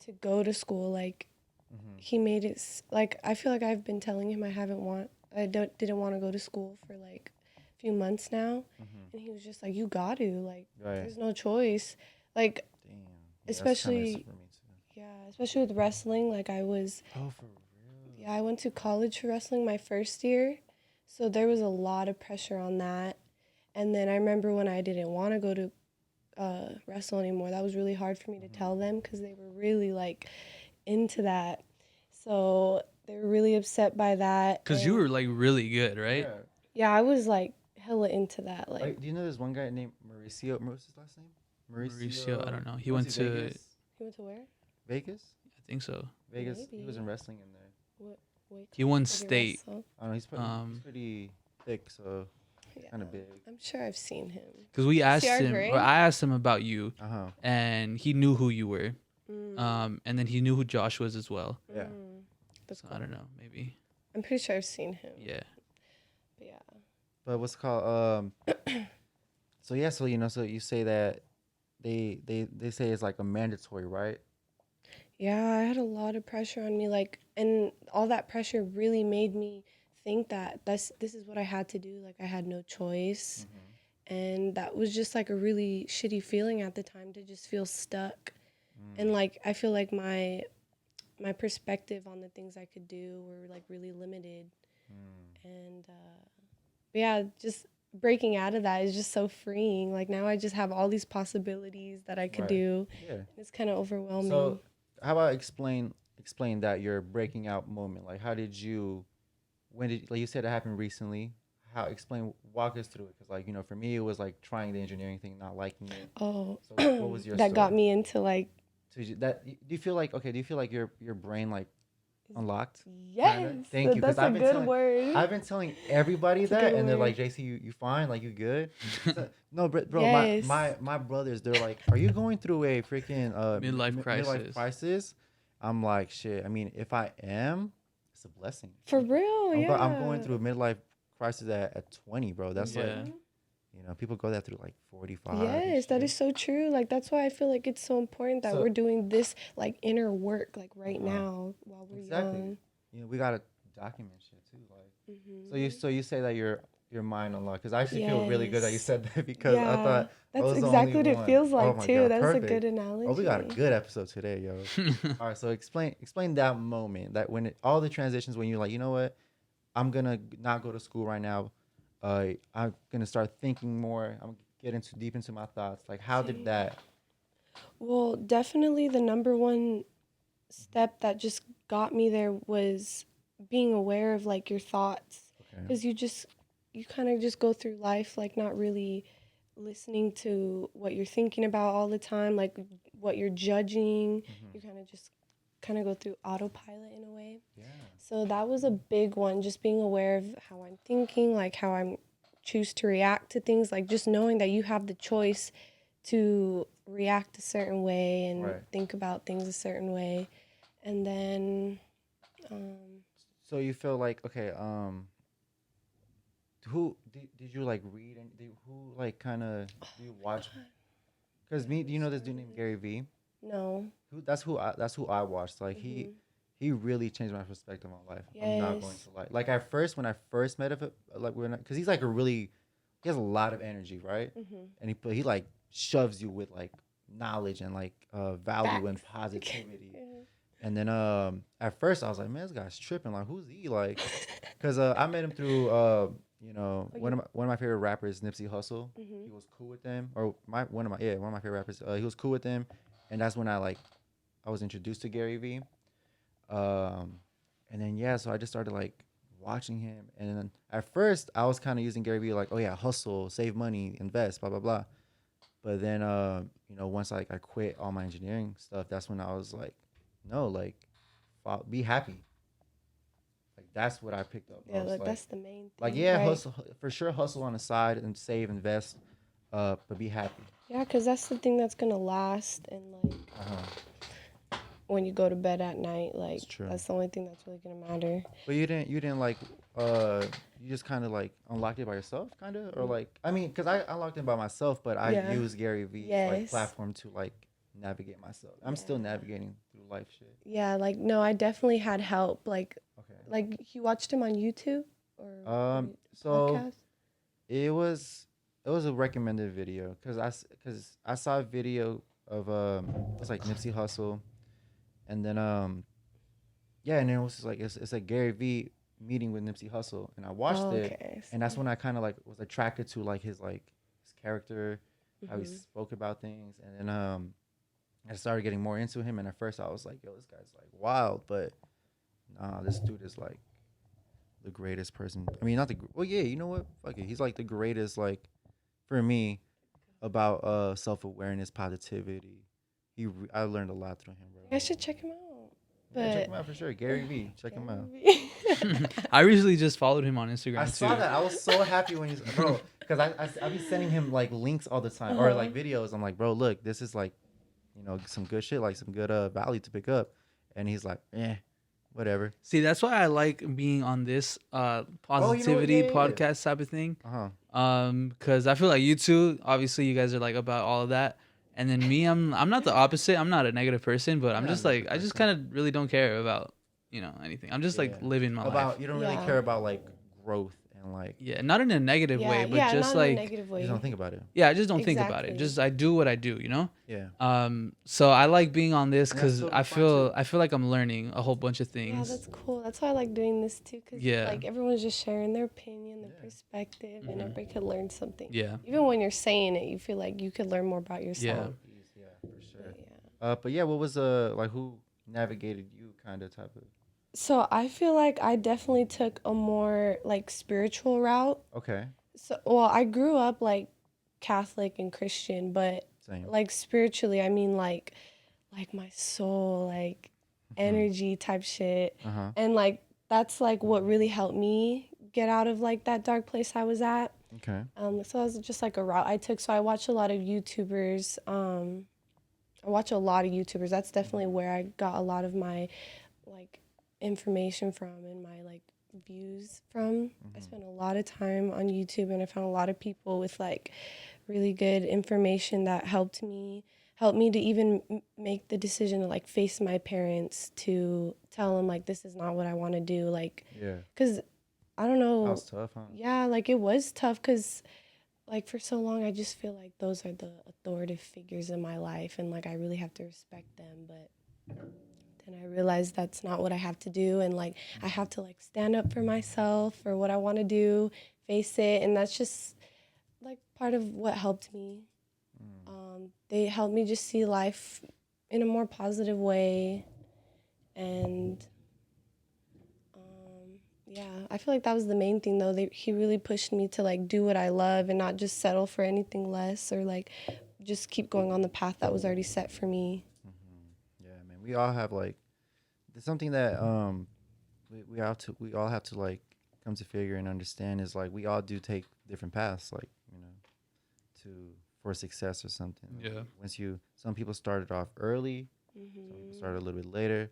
S2: to go to school. Like,
S1: Mm-hmm.
S2: he made it like I feel like I've been telling him didn't want to go to school for like a few months now,
S1: Mm-hmm.
S2: and he was just like, "You got to like,
S1: Right.
S2: there's no choice." Like,
S1: Damn. Yeah,
S2: Especially-
S1: that's kinda for me too.
S2: yeah, especially with wrestling. Like,
S1: Oh, for real.
S2: yeah, I went to college for wrestling my first year, so there was a lot of pressure on that. And then I remember when I didn't want to go to wrestle anymore, that was really hard for me to tell them because they were really like into that. So they were really upset by that.
S3: Because you
S2: and-
S3: were like really good, right?
S1: Yeah.
S2: yeah, I was like hella into that. Like,
S1: Like, do you know there's one guy named Mauricio? What's his last name?
S3: Mauricio, I don't know. He
S1: was
S3: went to,
S1: Vegas?
S2: he went to where?
S1: Vegas.
S3: I think so.
S1: Vegas. He was in
S2: Maybe.
S1: wrestling in there.
S2: Wait,
S3: He won
S2: did he
S3: state.
S2: wrestle?
S1: I don't know. He's pretty thick, so
S2: Yeah,
S1: kind of big.
S2: I'm sure I've seen him.
S3: Because we asked
S2: CR
S3: him,
S2: Gray?
S3: or I asked him about you,
S1: Uh huh.
S3: and he knew who you were.
S2: Mm,
S3: And then he knew who Josh was as well.
S1: Yeah.
S2: That's
S3: So
S2: cool.
S3: I don't know, maybe.
S2: I'm pretty sure I've seen him.
S3: Yeah.
S2: But yeah.
S1: But what's it called so yeah, so so you say that they say it's like a mandatory, right?
S2: Yeah, I had a lot of pressure on me, like, and all that pressure really made me think that this is what I had to do. Like, I had no choice, and that was just like a really shitty feeling at the time to just feel stuck. And like, I feel like my perspective on the things I could do were like really limited, and but yeah, just breaking out of that is just so freeing. Like now, I just have all these possibilities that I could
S1: Right.
S2: do.
S1: Yeah.
S2: It's kind of overwhelming.
S1: So how about explain that your breaking out moment? Like how did you when did like you said it happened recently? Walk us through it, because like for me it was like trying the engineering thing, not liking it.
S2: Oh,
S1: So what was your
S2: that got
S1: story?
S2: me into like
S1: So do you feel like your brain like unlocked?
S2: yes,
S1: Thank you, 'cause
S2: that's
S1: I've
S2: a
S1: been
S2: good
S1: telling-
S2: word.
S1: I've been telling everybody
S2: It's a
S1: that,
S2: good
S1: and they're
S2: word.
S1: like, "JC, you fine? Like you good?" No, bro,
S2: Yes.
S1: my brothers, they're like, "Are you going through a freaking
S3: Midlife crisis.
S1: Midlife crisis?" I'm like, "Shit. I mean, if I am, it's a blessing.
S2: For real, yeah.
S1: I'm going through a midlife crisis at 20, bro. That's
S3: Yeah.
S1: like, people go that through like 45.
S2: Yes, that is so true. Like that's why I feel like it's so important that
S1: So-
S2: we're doing this like inner work like right
S1: Uh-huh.
S2: now while we're
S1: Exactly.
S2: young.
S1: We gotta document shit too. Like,
S2: Mhm.
S1: so you say that your mind unlocked, because I actually feel really good that you
S2: Yes.
S1: said that, because I
S2: Yeah,
S1: thought
S2: that's
S1: was the
S2: exactly
S1: only
S2: what it
S1: one.
S2: feels
S1: Oh
S2: like
S1: my
S2: too.
S1: God,
S2: That's
S1: perfect.
S2: a good analogy.
S1: Oh, we got a good episode today, yo. All right, so explain that moment, that when all the transitions, when you're like, you know what, I'm gonna not go to school right now. I'm gonna start thinking more. I'm getting into deep into my thoughts. Like, how did
S2: Same.
S1: that?
S2: Well, definitely the number one step that just got me there was being aware of like your thoughts,
S1: Okay.
S2: because you kind of just go through life like not really listening to what you're thinking about all the time, like what you're judging.
S1: Hmm.
S2: You kind of just kind of go through autopilot in a way.
S1: Yeah.
S2: So that was a big one, just being aware of how I'm thinking, like how I'm choose to react to things, like just knowing that you have the choice to react a certain way and
S1: Right.
S2: think about things a certain way. And then
S1: So you feel like, okay, who did you like read and who like kind of do you watch? Because me, do you know this dude named Gary Vee?
S2: no.
S1: Who that's who I watched. Like
S2: Hmm.
S1: he really changed my perspective on life. I'm not going
S2: Yes.
S1: to lie. Like at first when I first met him, like because he's like a really he has a lot of energy, right?
S2: Hmm.
S1: And he like shoves you with like knowledge and like value and
S2: Facts.
S1: positivity.
S2: Yeah.
S1: And then at first I was like, man, this guy's tripping. Like who's he? Like, cause I met him through you know
S2: Oh, you.
S1: one of my favorite rappers, Nipsey Hussle.
S2: Hmm.
S1: He was cool with them, or one of my favorite rappers. He was cool with them, and that's when I was introduced to Gary Vee. Um, and then yeah, so I just started like watching him, and then at first I was kind of using Gary Vee like, oh yeah, hustle, save money, invest, blah blah blah. But then you know, once I quit all my engineering stuff, that's when I was like, no, like, be happy. Like that's what I picked up
S2: Yeah,
S1: most.
S2: that's the main
S1: Like
S2: thing,
S1: yeah,
S2: right?
S1: hustle for sure, hustle on the side and save, invest, but be happy.
S2: Yeah, because that's the thing that's gonna last, and like
S1: Uh huh.
S2: when you go to bed at night,
S1: It's
S2: like
S1: true.
S2: that's the only thing that's really gonna matter.
S1: But you didn't like uh you just kind of like unlocked it by yourself, kind of, or like I mean, cause I unlocked it by myself, but I
S2: Yeah.
S1: use Gary V's like
S2: Yes.
S1: platform to like navigate myself. I'm still
S2: Yeah.
S1: navigating through life shit.
S2: Yeah, like no, I definitely had help.
S1: Okay.
S2: Like you watched him on YouTube or
S1: So
S2: podcast?
S1: it was a recommended video, cause I saw a video of it was like Nipsey Hussle, and then yeah, and then it was just like it's like Gary V meeting with Nipsey Hussle, and I watched
S2: Oh,
S1: it,
S2: okay.
S1: and that's when I kind of like was attracted to like his character, how he
S2: Hmm.
S1: spoke about things, and then I started getting more into him, and at first I was like, yo, this guy's like wild, but nah, this dude is like the greatest person. I mean, not the well, yeah, you know what? Fuck it, he's like the greatest like for me about self awareness, positivity. I learned a lot through him, bro.
S2: I should check him out.
S1: Yeah, check
S2: But
S1: him out for sure. Gary V, check him out.
S2: Gary
S3: I recently just followed him on
S1: I
S3: Instagram
S1: saw
S3: too.
S1: that. I was so happy when he's bro, because I be sending him like links all the time or
S2: Uh-huh.
S1: like videos. I'm like, bro, look, this is like, you know, some good shit, like some good value to pick up. And he's like, whatever.
S3: See, that's why I like being on this
S1: Oh,
S3: positivity
S1: yeah, yeah, yeah.
S3: podcast type of thing.
S1: Uh huh.
S3: Because I feel like you two, obviously, you guys are like about all of that, and then me, I'm not the opposite. I'm not a negative person, but I'm
S1: You're not
S3: just
S1: a
S3: like
S1: negative
S3: I just
S1: person.
S3: kind of really don't care about anything. I'm just like
S1: Yeah.
S3: living my life.
S1: You don't really
S2: Yeah.
S1: care about like growth and like
S3: Yeah, not in a negative way,
S2: Yeah,
S3: but
S2: yeah,
S3: just
S2: not in a
S3: like
S2: negative
S1: you
S2: way.
S1: just don't think about it.
S3: yeah, I just don't think about it.
S2: Exactly.
S3: Just I do what I do, you know.
S1: Yeah.
S3: So I like being on this
S1: And that's
S3: because
S1: totally
S3: I
S1: fine,
S3: feel
S1: too.
S3: I feel like I'm learning a whole bunch of
S2: Yeah,
S3: things.
S2: that's cool. That's why I like doing this too, because
S3: Yeah.
S2: like everyone's just sharing their opinion, their
S1: Yeah.
S2: perspective,
S3: Mhm.
S2: and everybody could learn something.
S3: Yeah.
S2: Even when you're saying it, you feel like you could learn more about yourself.
S1: Yeah, for sure.
S2: But, yeah.
S1: But yeah, what was like who navigated you kind of type of?
S2: So I feel like I definitely took a more like spiritual route.
S1: Okay.
S2: So well, I grew up like Catholic and Christian, but
S1: Same.
S2: like spiritually, I mean like my soul, like energy type shit.
S1: Uh huh.
S2: And like that's like what really helped me get out of like that dark place I was at.
S1: Okay.
S2: So that was just like a route I took. So I watch a lot of YouTubers. I watch a lot of YouTubers. That's definitely where I got a lot of my like information from and my like views from. I spent a lot of time on YouTube and I found a lot of people with like really good information that helped me to even make the decision to like face my parents, to tell them like this is not what I want to do, like
S1: Yeah.
S2: cuz I don't
S1: That
S2: know.
S1: was tough, huh?
S2: Yeah, like it was tough cuz like for so long I just feel like those are the authoritative figures in my life and like I really have to respect them, but then I realized that's not what I have to do, and like I have to like stand up for myself for what I want to do, face it, and that's just like part of what helped me. They helped me just see life in a more positive way, and yeah, I feel like that was the main thing though. He really pushed me to like do what I love and not just settle for anything less, or like just keep going on the path that was already set for me.
S1: Yeah, man. We all have like there's something that we all have to like come to figure and understand is like we all do take different paths, like, you know, to for success or something.
S3: Yeah.
S1: Some people started off early, some people started a little bit later,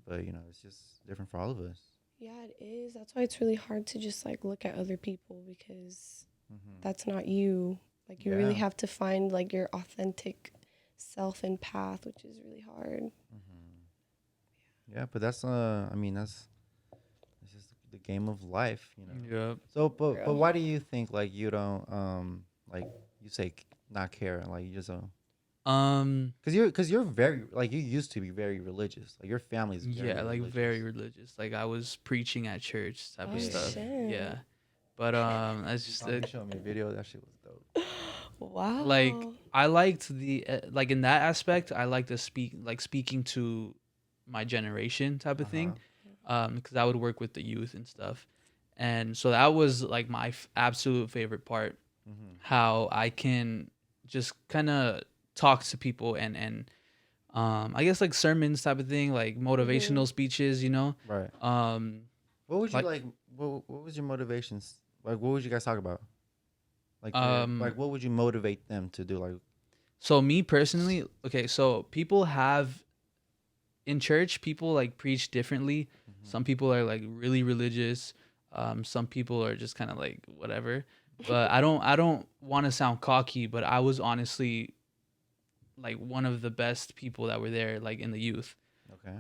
S1: but you know, it's just different for all of us.
S2: Yeah, it is. That's why it's really hard to just like look at other people, because that's not you. Like you really
S1: Yeah.
S2: have to find like your authentic self and path, which is really hard.
S1: Yeah, but that's I mean that's just the game of life, you know.
S3: Yeah.
S1: So, but
S2: Real.
S1: why do you think like you don't like you say not care, like you just don't? Cause you're very like you used to be very religious. Like your family's very
S3: Yeah, like
S1: religious.
S3: very religious. Like I was preaching at church type
S2: Oh,
S3: of stuff.
S2: shit.
S3: Yeah. But that's just
S1: You showed me a video. That shit was dope.
S2: Wow.
S3: like I liked the like in that aspect I like to speaking to my generation type of thing, because I would work with the youth and stuff, and so that was like my absolute favorite part, how I can just kind of talk to people and I guess like sermons type of thing, like motivational speeches, you know.
S1: Right.
S3: um
S1: What would you
S3: like-
S1: like? What was your motivations? Like, what would you guys talk about? Like, like what would you motivate them to do? Like,
S3: So me personally, okay, so people have in church, people like preach differently. Some people are like really religious. Some people are just kind of like whatever. But I don't want to sound cocky, but I was honestly like one of the best people that were there, like in the youth.
S1: okay.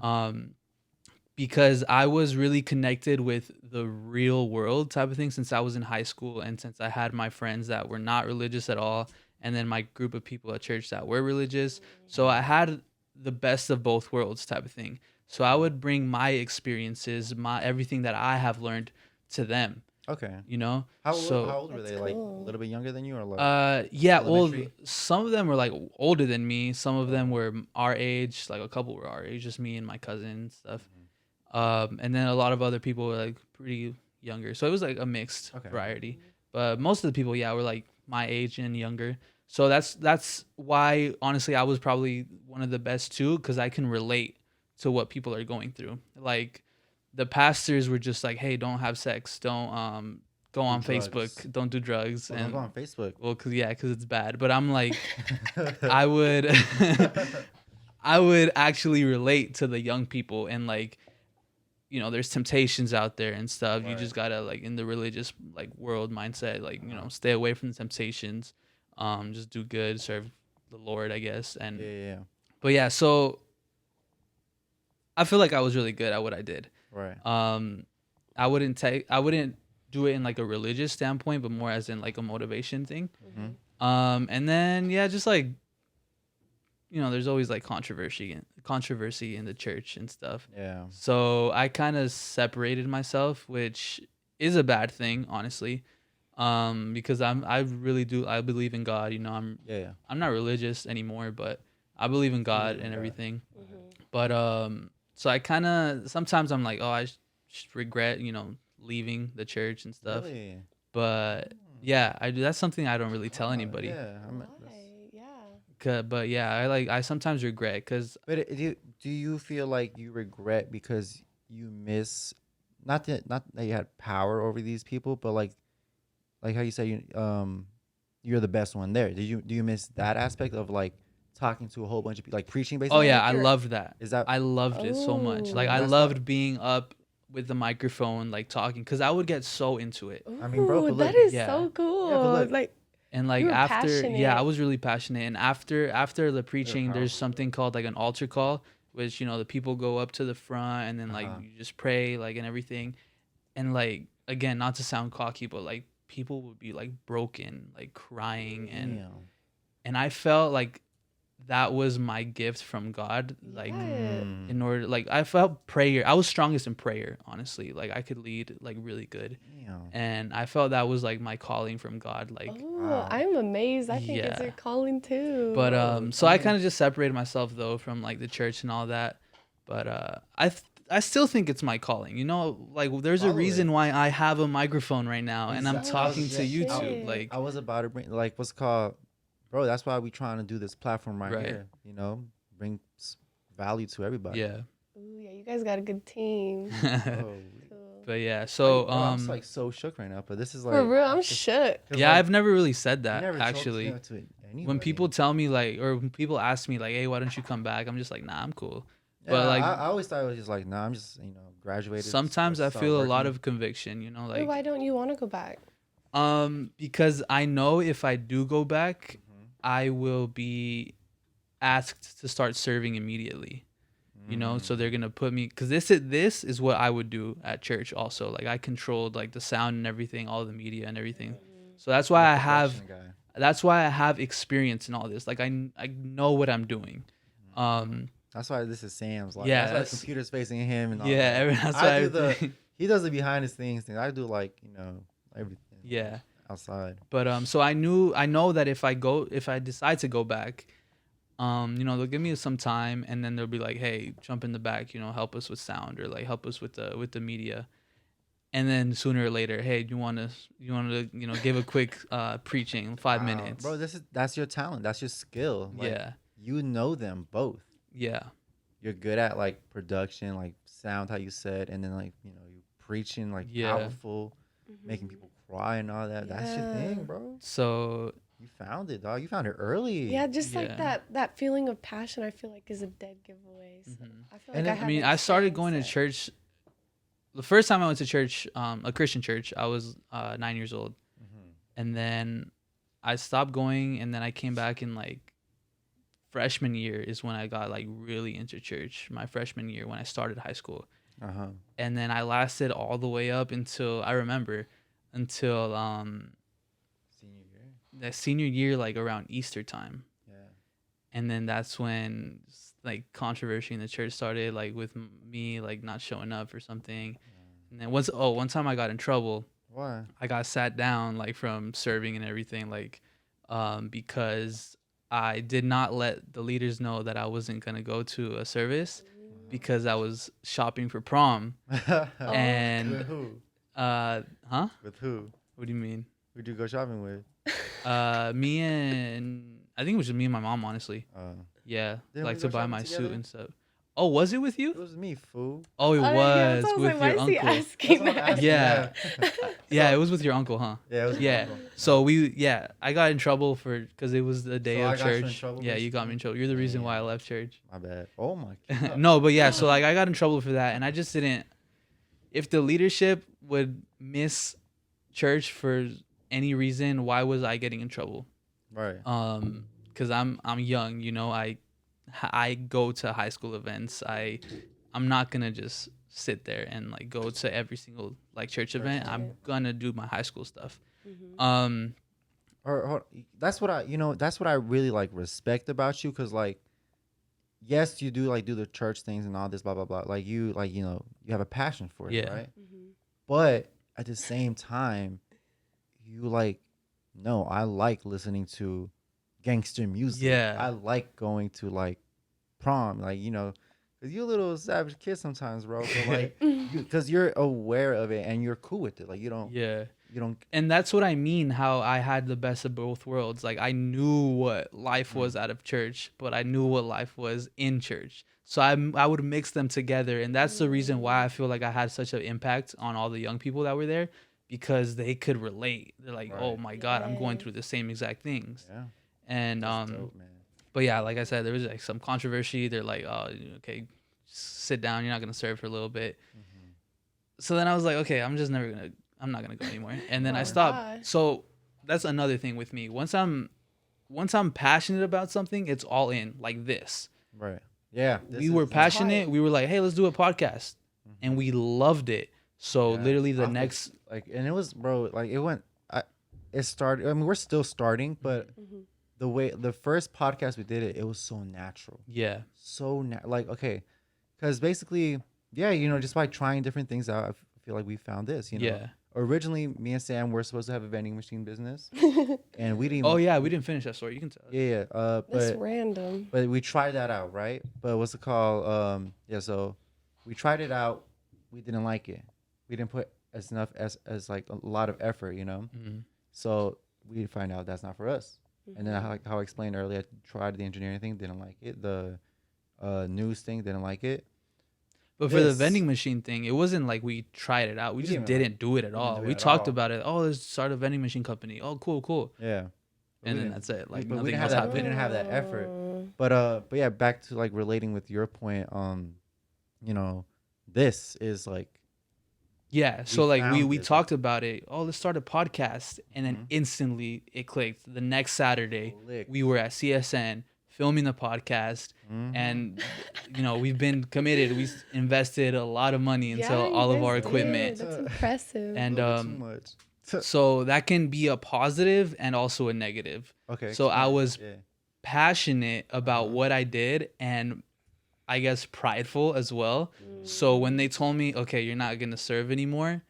S3: Because I was really connected with the real world type of thing since I was in high school, and since I had my friends that were not religious at all, and then my group of people at church that were religious. So I had the best of both worlds type of thing. So I would bring my experiences, my everything that I have learned to them,
S1: Okay.
S3: you know?
S1: How
S3: so
S1: old were
S2: That's
S1: they? Like a
S2: cool.
S1: little bit younger than you, or like?
S3: yeah, well,
S1: elementary?
S3: some of them were like older than me, some of them were our age, like a couple were our age, just me and my cousin and stuff. And then a lot of other people were like pretty younger, so it was like a mixed variety. But most of the people, yeah, were like my age and younger. So that's why honestly I was probably one of the best too, because I can relate to what people are going through. Like the pastors were just like, hey, don't have sex, don't go on
S1: drugs.
S3: Facebook, don't do drugs,
S1: Oh,
S3: and
S1: don't go on Facebook.
S3: well, cause it's bad. But I'm like, I would I would actually relate to the young people, and like, you know, there's temptations out there and stuff. You
S1: Right.
S3: just gotta like in the religious like world mindset, like, you know, stay away from the temptations. Just do good, serve the Lord, I guess. And
S1: Yeah.
S3: but yeah, so I feel like I was really good at what I did.
S1: Right.
S3: I wouldn't do it in like a religious standpoint, but more as in like a motivation thing. And then yeah, just like, you know, there's always like controversy in the church and stuff.
S1: Yeah.
S3: So I kind of separated myself, which is a bad thing, honestly. Because I believe in God. You know, I'm not religious anymore, but I believe in God and everything. But so I kind of sometimes I'm like, oh, I regret, you know, leaving the church and stuff.
S1: Really?
S3: But yeah, I do. That's something I don't really tell anybody.
S1: Yeah.
S2: Why?
S3: But yeah, I sometimes regret because
S1: But do you feel like you regret because you miss not that you had power over these people, but like how you say you're the best one there. Do you miss that aspect of like talking to a whole bunch of people, like preaching basically?
S3: oh yeah, I
S2: you're-
S3: loved that.
S1: Is that
S3: I loved it so much. Like I
S1: That's
S3: loved being up with the microphone, like talking, because I would get so into it.
S1: I mean, bro,
S2: Ooh,
S1: but
S2: that
S1: look-
S2: is
S3: Yeah.
S2: so cool.
S1: Yeah, but look-
S2: Like,
S3: And like
S2: You were
S3: after, yeah, I
S2: passionate.
S3: was really passionate. And after the preaching, there's
S1: powerful.
S3: something called like an altar call, which, you know, the people go up to the front and then like you just pray, like, and everything. And like, again, not to sound cocky, but like people would be like broken, like crying,
S1: Damn.
S3: and I felt like that was my gift from God. Like
S2: Yeah.
S3: in order, like I felt prayer. I was strongest in prayer, honestly. Like I could lead like really good,
S1: Damn.
S3: and I felt that was like my calling from God. Like,
S2: Oh,
S1: Wow.
S2: I'm amazed. I think it's
S3: Yeah.
S2: your calling too.
S3: but
S1: Oh,
S3: so I
S1: man.
S3: kind of just separated myself though from like the church and all that. But I still think it's my calling. You know, like there's a
S1: Follow
S3: reason
S1: it.
S3: why I have a microphone right now, and I'm
S1: Exactly. I was-
S3: talking to
S1: yeah,
S3: YouTube.
S2: shit.
S3: Like,
S1: I was about to bring like what's called, bro. That's why we trying to do this platform right,
S3: Right.
S1: here. You know, bring value to everybody.
S3: yeah.
S2: Ooh, yeah, you guys got a good team.
S1: Oh,
S2: Cool.
S3: But yeah, so
S1: bro, I'm just, like so shook right now. But this is like
S2: For real, I'm shook.
S1: 'cause,
S3: yeah,
S1: like,
S3: I've never really said
S1: you
S3: that
S1: never told
S3: actually.
S1: that to anybody.
S3: When people tell me like, or when people ask me like, "Hey, why don't you come back?" I'm just like, "Nah, I'm cool."
S1: Yeah,
S3: but, like-
S1: I always thought it was just like, nah, I'm just graduated.
S3: Sometimes I
S1: let's start
S3: feel a lot
S1: working.
S3: of conviction, you know,
S2: Wait,
S3: like
S2: why don't you want to go back?
S3: because I know if I do go back,
S1: Mhm.
S3: I will be asked to start serving immediately. You know, so they're gonna put me because this is what I would do at church also. Like I controlled like the sound and everything, all the media and everything. So that's why I have
S1: Production guy.
S3: that's why I have experience in all this. Like I know what I'm doing.
S1: That's why this is Sam's. Like,
S3: Yeah,
S1: that's why the
S3: that's-
S1: computer's facing him and all
S3: Yeah,
S1: that.
S3: that's
S1: I
S3: why
S1: do the.
S3: everything-
S1: He does the behind the scenes thing. I do like everything.
S3: Yeah.
S1: Outside.
S3: But so I know that if I decide to go back, they'll give me some time and then they'll be like, hey, jump in the back, help us with sound or like help us with the media. And then sooner or later, hey, do you want to give a quick preaching 5
S1: Wow.
S3: minutes.
S1: Bro, that's your talent. That's your skill. Like,
S3: Yeah.
S1: You know them both.
S3: Yeah.
S1: You're good at like production, like sound, how you said, and then like you preaching like
S3: Yeah.
S1: powerful, making people cry and all that. That's your thing,
S2: Yeah.
S1: bro.
S3: So
S1: You found it, dog. You found it early.
S2: Yeah, just like
S3: Yeah.
S2: that feeling of passion, I feel like is a dead giveaway. So
S3: Mhm.
S2: I feel
S1: And
S2: like
S1: it-
S3: I mean, I started going to church. The first time I went to church, a Christian church, I was 9 years old.
S1: Mhm.
S3: And then I stopped going, and then I came back in like freshman year is when I got like really into church. My freshman year when I started high school,
S1: Uh-huh.
S3: and then I lasted all the way up until
S1: Senior year.
S3: the senior year, like around Easter time.
S1: Yeah.
S3: And then that's when like controversy in the church started, like with me like not showing up or something. And then one time I got in trouble.
S1: Why?
S3: I got sat down like from serving and everything, like because I did not let the leaders know that I wasn't gonna go to a service because I was shopping for prom. And
S1: with who?
S3: huh?
S1: With who?
S3: What do you mean?
S1: Who'd you go shopping with?
S3: Me and I think it was just me and my mom, honestly. Yeah,
S1: Didn't
S3: like
S1: we
S3: to
S1: go
S3: buy
S1: shopping
S3: my suit
S1: together?
S3: and stuff. Oh, was it with
S1: It
S3: you?
S1: was me, fool.
S3: Oh, it
S2: yeah,
S3: was
S2: so I was
S3: with
S2: like,
S3: your
S2: why is he
S3: uncle.
S2: asking
S1: That's what I'm
S2: that?
S1: asking,
S3: Yeah. Yeah, it was with your uncle, huh?
S1: Yeah, it was my
S3: Yeah.
S1: uncle.
S3: So I got in trouble because it was the day
S1: So I
S3: of
S1: got you in
S3: church.
S1: trouble,
S3: Yeah, you got me in trouble. You're the reason why I
S1: Damn.
S3: left church.
S1: My bad. Oh my god.
S3: No, but yeah, so like I got in trouble for that, and I just didn't. If the leadership would miss church for any reason, why was I getting in trouble?
S1: Right.
S3: Because I'm young, I go to high school events. I'm not gonna just sit there and like go to every single like church event. I'm gonna do my high school stuff.
S1: Or that's what that's what I really like respect about you, because like, yes, you do like do the church things and all this blah blah blah. Like you you have a passion for it,
S3: Yeah.
S1: right? But at the same time, you like, no, I like listening to gangster music.
S3: Yeah.
S1: I like going to like prom, like because you're a little savage kid sometimes, bro. But like, because you're aware of it and you're cool with it. Like you don't,
S3: And that's what I mean, how I had the best of both worlds. Like I knew what life was out of church, but I knew what life was in church. So I would mix them together, and that's the reason why I feel like I had such an impact on all the young people that were there, because they could relate. They're like,
S1: Right.
S3: "Oh my God, I'm going
S2: Yes.
S3: through the same exact things."
S1: yeah.
S3: And
S1: That's dope, man.
S3: but yeah, like I said, there was like some controversy. They're like, "Oh, okay, sit down. You're not gonna serve for a little bit." So then I was like, "Okay, I'm not gonna go anymore." And then I
S2: Oh,
S3: stopped.
S2: God.
S3: So that's another thing with me. Once I'm passionate about something, it's all in, like this.
S1: Right. Yeah.
S3: We were passionate. We were like, "Hey, let's do a podcast," and we loved it. So
S1: Yeah.
S3: literally the
S1: I feel
S3: next,
S1: and it was, bro, like it went. It started. I mean, we're still starting, but the first podcast we did it was so natural.
S3: Yeah.
S1: Like, okay, because basically, yeah, you know, just by trying different things out, feel like we found this, you know.
S3: Yeah.
S1: Originally, me and Sam were supposed to have a vending machine business, and we didn't.
S3: Oh yeah, we didn't finish that story. You can tell.
S1: Yeah,
S2: That's
S1: but
S2: random.
S1: we tried that out, right? But what's it called? Yeah, so we tried it out. We didn't like it. We didn't put as enough as like a lot of effort, you know.
S3: Mhm.
S1: So we find out that's not for us. And then like how I explained earlier, I tried the engineering thing, didn't like it. The news thing, didn't like it.
S3: But for the
S1: This-
S3: vending machine thing, it wasn't like we tried it out. We
S1: We
S3: just
S1: didn't even,
S3: didn't do it at
S1: didn't
S3: all.
S1: do it
S3: We
S1: at
S3: talked
S1: all.
S3: about it. Oh, let's start a vending machine company. Oh, cool.
S1: Yeah. But
S3: And
S1: we
S3: then
S1: didn't-
S3: that's it. Like
S1: but
S3: nothing
S1: we didn't
S3: else
S1: have that. We
S3: happened.
S1: didn't have that effort.
S2: Oh.
S1: But yeah, back to like relating with your point. You know, this is like
S3: Yeah. So like
S1: found
S3: we
S1: this,
S3: talked about it. Oh, let's start a podcast, and then
S1: Mhm.
S3: instantly it clicked. The next Saturday,
S1: clicked.
S3: we were at CSN filming the podcast,
S1: Mhm.
S3: and you know we've been committed. We invested a lot of money into
S2: Yeah, you
S3: all of
S2: guys
S3: our
S2: did.
S3: equipment.
S2: That's impressive.
S3: And
S1: A little bit too much.
S3: So that can be a positive and also a negative.
S1: Okay.
S3: So I
S1: explain.
S3: was
S1: Yeah.
S3: passionate about
S1: Uh-huh.
S3: what I did, and I guess prideful as well. So when they told me, okay, you're not gonna serve anymore,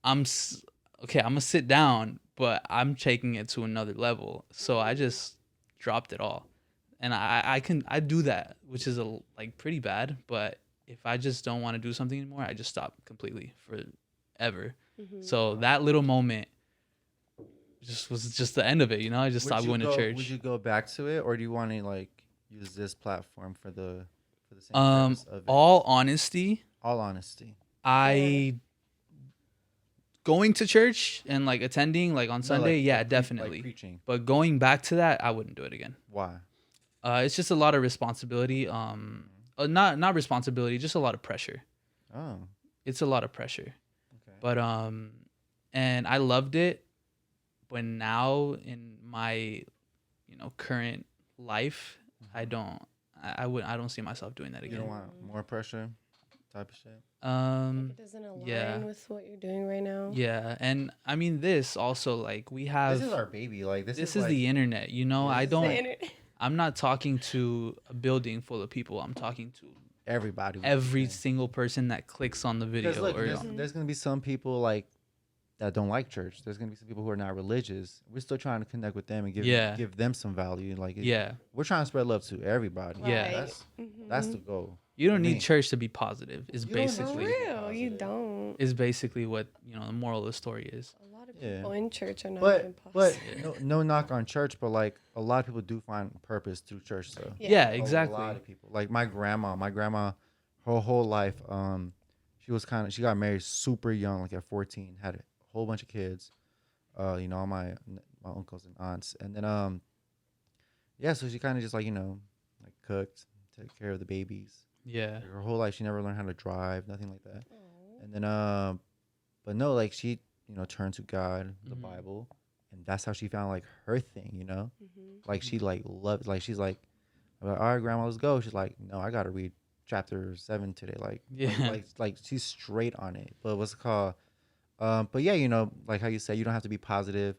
S3: okay. I'm gonna sit down, but I'm taking it to another level. So I just dropped it all, and I do that, which is like pretty bad. But if I just don't want to do something anymore, I just stop completely forever.
S2: Mhm.
S3: So that little moment was just the end of it. You know, I just stopped going to church.
S1: Would you go back to it, or do you want to like use this platform for the same purpose of it?
S3: All honesty,
S1: All honesty.
S3: I going to church and like attending like on
S1: No,
S3: Sunday,
S1: like-
S3: yeah,
S1: like
S3: definitely.
S1: preaching.
S3: But going back to that, I wouldn't do it again.
S1: Why?
S3: It's just a lot of responsibility. Not responsibility, just a lot of pressure.
S1: Oh.
S3: It's a lot of pressure.
S1: Okay.
S3: But and I loved it, but now in my, current life, I don't. I don't see myself doing that
S1: You
S3: again.
S1: don't want more pressure, type of shit.
S2: It doesn't align
S3: yeah.
S2: with what you're doing right now.
S3: Yeah, and I mean this also like we have.
S1: This is our baby. Like this
S3: This
S1: is
S3: is the internet. I
S1: This is
S3: don't.
S2: The internet.
S3: I'm not talking to a building full of people. I'm talking to
S1: everybody. with
S3: every
S1: this thing.
S3: single person that clicks on the video.
S1: Because look,
S3: or
S1: there's gonna be some people like that don't like church. There's gonna be some people who are not religious. We're still trying to connect with them and
S3: Yeah.
S1: give them some value. Like
S3: yeah,
S1: we're trying to spread love to everybody.
S3: Yeah.
S2: Right.
S1: That's
S2: Mhm.
S1: the goal.
S3: you don't
S1: for
S3: need
S1: me.
S3: church to be positive. Is
S1: You don't
S2: For
S1: need
S3: basically
S1: to be
S2: real, you
S1: positive.
S2: don't.
S3: is basically what the moral of the story is.
S2: A lot of
S1: Yeah.
S2: people in church are not even
S1: But
S2: positive.
S1: no knock on church, but like a lot of people do find purpose through church. So
S3: Yeah,
S1: A
S3: exactly.
S1: lot of people. Like my grandma, her whole life, she got married super young, like at 14, had a whole bunch of kids. All my uncles and aunts, and then yeah, so she kind of just like like cooked, took care of the babies.
S3: Yeah,
S1: Like, her whole life, she never learned how to drive, nothing like that.
S2: Aw.
S1: And then but no, like she turned to God, the
S3: Mhm.
S1: Bible, and that's how she found like her thing.
S2: Mhm.
S1: Like she like loves, like she's like, I'm like, all right, grandma, let's go. She's like, no, I gotta read chapter 7 today.
S3: Yeah.
S1: Like she's straight on it. But what's it called? But yeah, like how you said, you don't have to be positive.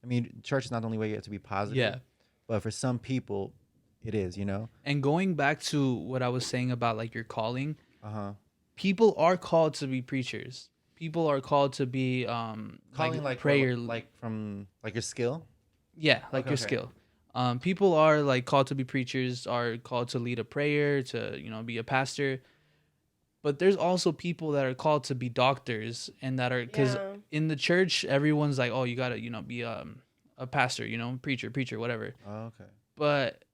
S1: I mean, church is not the only way you have to be positive.
S3: yeah.
S1: But for some people, it is.
S3: And going back to what I was saying about like your calling, people are called to be preachers. People are called to be
S1: Calling
S3: like
S1: like
S3: prayer.
S1: like from like your skill.
S3: Yeah, like
S1: Okay,
S3: your
S1: okay.
S3: skill. People are like called to be preachers, are called to lead a prayer, to be a pastor. But there's also people that are called to be doctors, and that are because
S2: Yeah.
S3: in the church everyone's like, oh, you gotta be a pastor, preacher, whatever.
S1: Oh, okay.
S3: But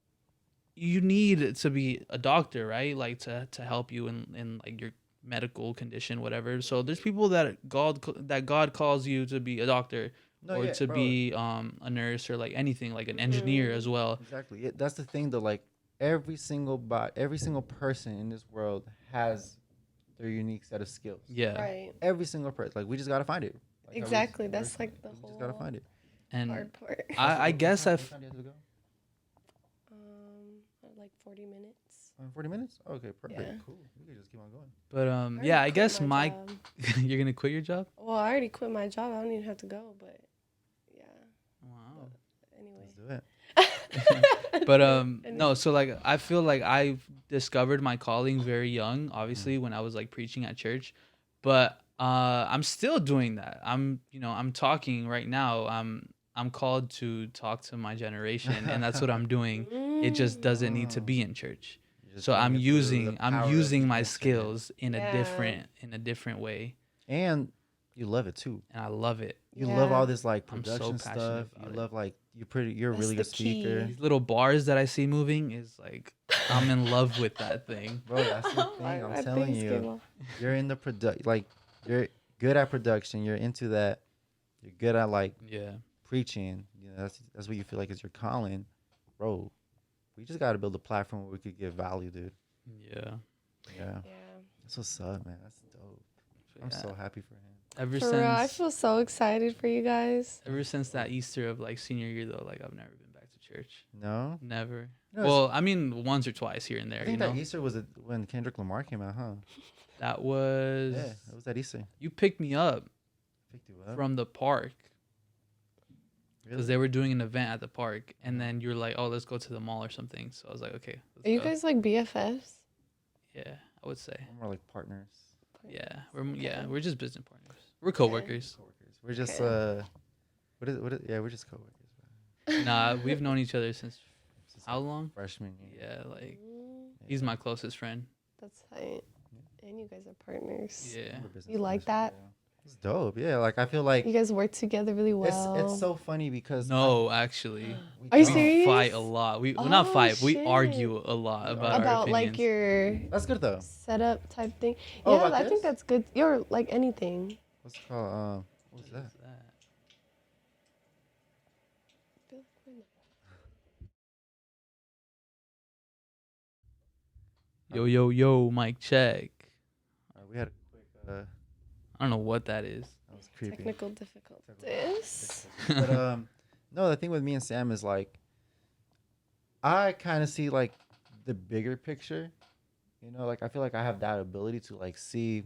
S3: you need to be a doctor, right? Like to help you in like your medical condition, whatever. So there's people that God calls you to be a doctor,
S1: No,
S3: or
S1: yeah,
S3: to
S1: bro.
S3: be a nurse, or like anything, like an engineer as well.
S1: Exactly. That's the thing, though. Like every single person in this world has their unique set of skills.
S3: Yeah.
S2: Right.
S1: Every single person. Like we just gotta find it. Like, how we
S2: Exactly.
S1: just-
S2: That's like the
S1: we
S2: whole
S1: just gotta find it.
S3: And
S2: hard part.
S3: I guess
S1: What
S3: I've
S1: time do you have to go?
S2: Like 40 minutes.
S1: 40 minutes. Okay, perfect.
S2: Yeah.
S1: Cool. We can just keep on going.
S3: but
S2: already
S3: yeah, I
S2: quit
S3: guess
S2: my job.
S3: you're gonna quit your job.
S2: Well, I already quit my job. I don't even have to go, but yeah.
S3: Wow.
S2: Anyway.
S1: Let's do it.
S3: But no, so like I feel like I've discovered my calling very young, obviously when I was like preaching at church, but I'm still doing that. I'm talking right now. I'm called to talk to my generation, and that's what I'm doing. It just doesn't need to be in church.
S1: You're just
S3: So
S1: doing it through the
S3: I'm
S1: power of
S3: using
S1: the
S3: my
S1: internet.
S3: skills
S2: Yeah.
S3: in a different way,
S1: And you love it too.
S3: and I love it.
S1: You love all
S2: Yeah.
S1: this like
S3: I'm so
S1: production
S3: passionate
S1: stuff. You
S3: about it.
S1: love like you're a
S2: That's
S1: really
S2: the
S1: good speaker.
S2: key.
S3: These little bars that I see moving is like I'm in love with that thing.
S1: Bro, that's the thing.
S2: My
S1: I'm telling
S2: things came
S1: you.
S2: off.
S1: You're in the you're good at production. You're into that. You're good at like
S3: Yeah.
S1: preaching. That's what you feel like is your calling. Bro, we just gotta build a platform where we could give value, dude.
S3: Yeah.
S1: Yeah.
S2: Yeah.
S1: That's what's up, man. That's dope. I'm
S3: Yeah.
S1: so happy for him.
S3: Ever
S2: For real, I
S3: since
S2: feel so excited for you guys.
S3: ever since that Easter of like senior year though, like I've never been back to church.
S1: No?
S3: Never.
S1: No,
S3: Well, I mean once or twice here and there,
S1: I
S3: you
S1: think
S3: know.
S1: that Easter was when Kendrick Lamar came out, huh?
S3: That was
S1: Yeah, it was that Easter.
S3: you picked me up
S1: Picked you up.
S3: from the park because
S1: Really?
S3: they were doing an event at the park, and then you were like, "Oh, let's go to the mall or something." So I was like, "Okay, let's
S2: Are you
S3: go."
S2: guys like BFFs?
S3: Yeah, I would say.
S1: We're more like partners.
S3: Yeah, we're just business partners. We're coworkers.
S1: Coworkers. We're just
S2: Okay.
S1: yeah, we're just coworkers.
S3: Nah, we've known each other since
S1: Since,
S3: how
S1: like,
S3: long?
S1: freshman year.
S3: Yeah, like
S2: Mm,
S3: he's my closest friend.
S2: that's tight. And you guys are partners.
S3: Yeah.
S1: We're business
S2: You like
S1: partners,
S2: that?
S1: yeah. It's dope. Yeah, like I feel like
S2: You guys work together really well.
S1: it's so funny because
S3: No, actually,
S1: we
S2: Are you
S1: don't.
S2: serious?
S3: fight a lot. We well, not
S2: Oh,
S3: fight. We
S2: shit.
S3: argue a lot
S1: We
S3: about
S1: argue.
S3: our
S2: About like
S3: opinions.
S2: your
S1: That's good though.
S2: setup type thing.
S1: Oh,
S2: Yeah,
S1: about
S2: I think
S1: this?
S2: that's good. You're like anything.
S1: What's it called? What's that?
S3: Yo, yo, yo, mic check.
S1: We had a quick.
S3: I don't know what that is.
S1: That was creepy.
S2: Technical difficulties.
S1: But no, the thing with me and Sam is like, I kind of see like the bigger picture. You know, like I feel like I have that ability to like see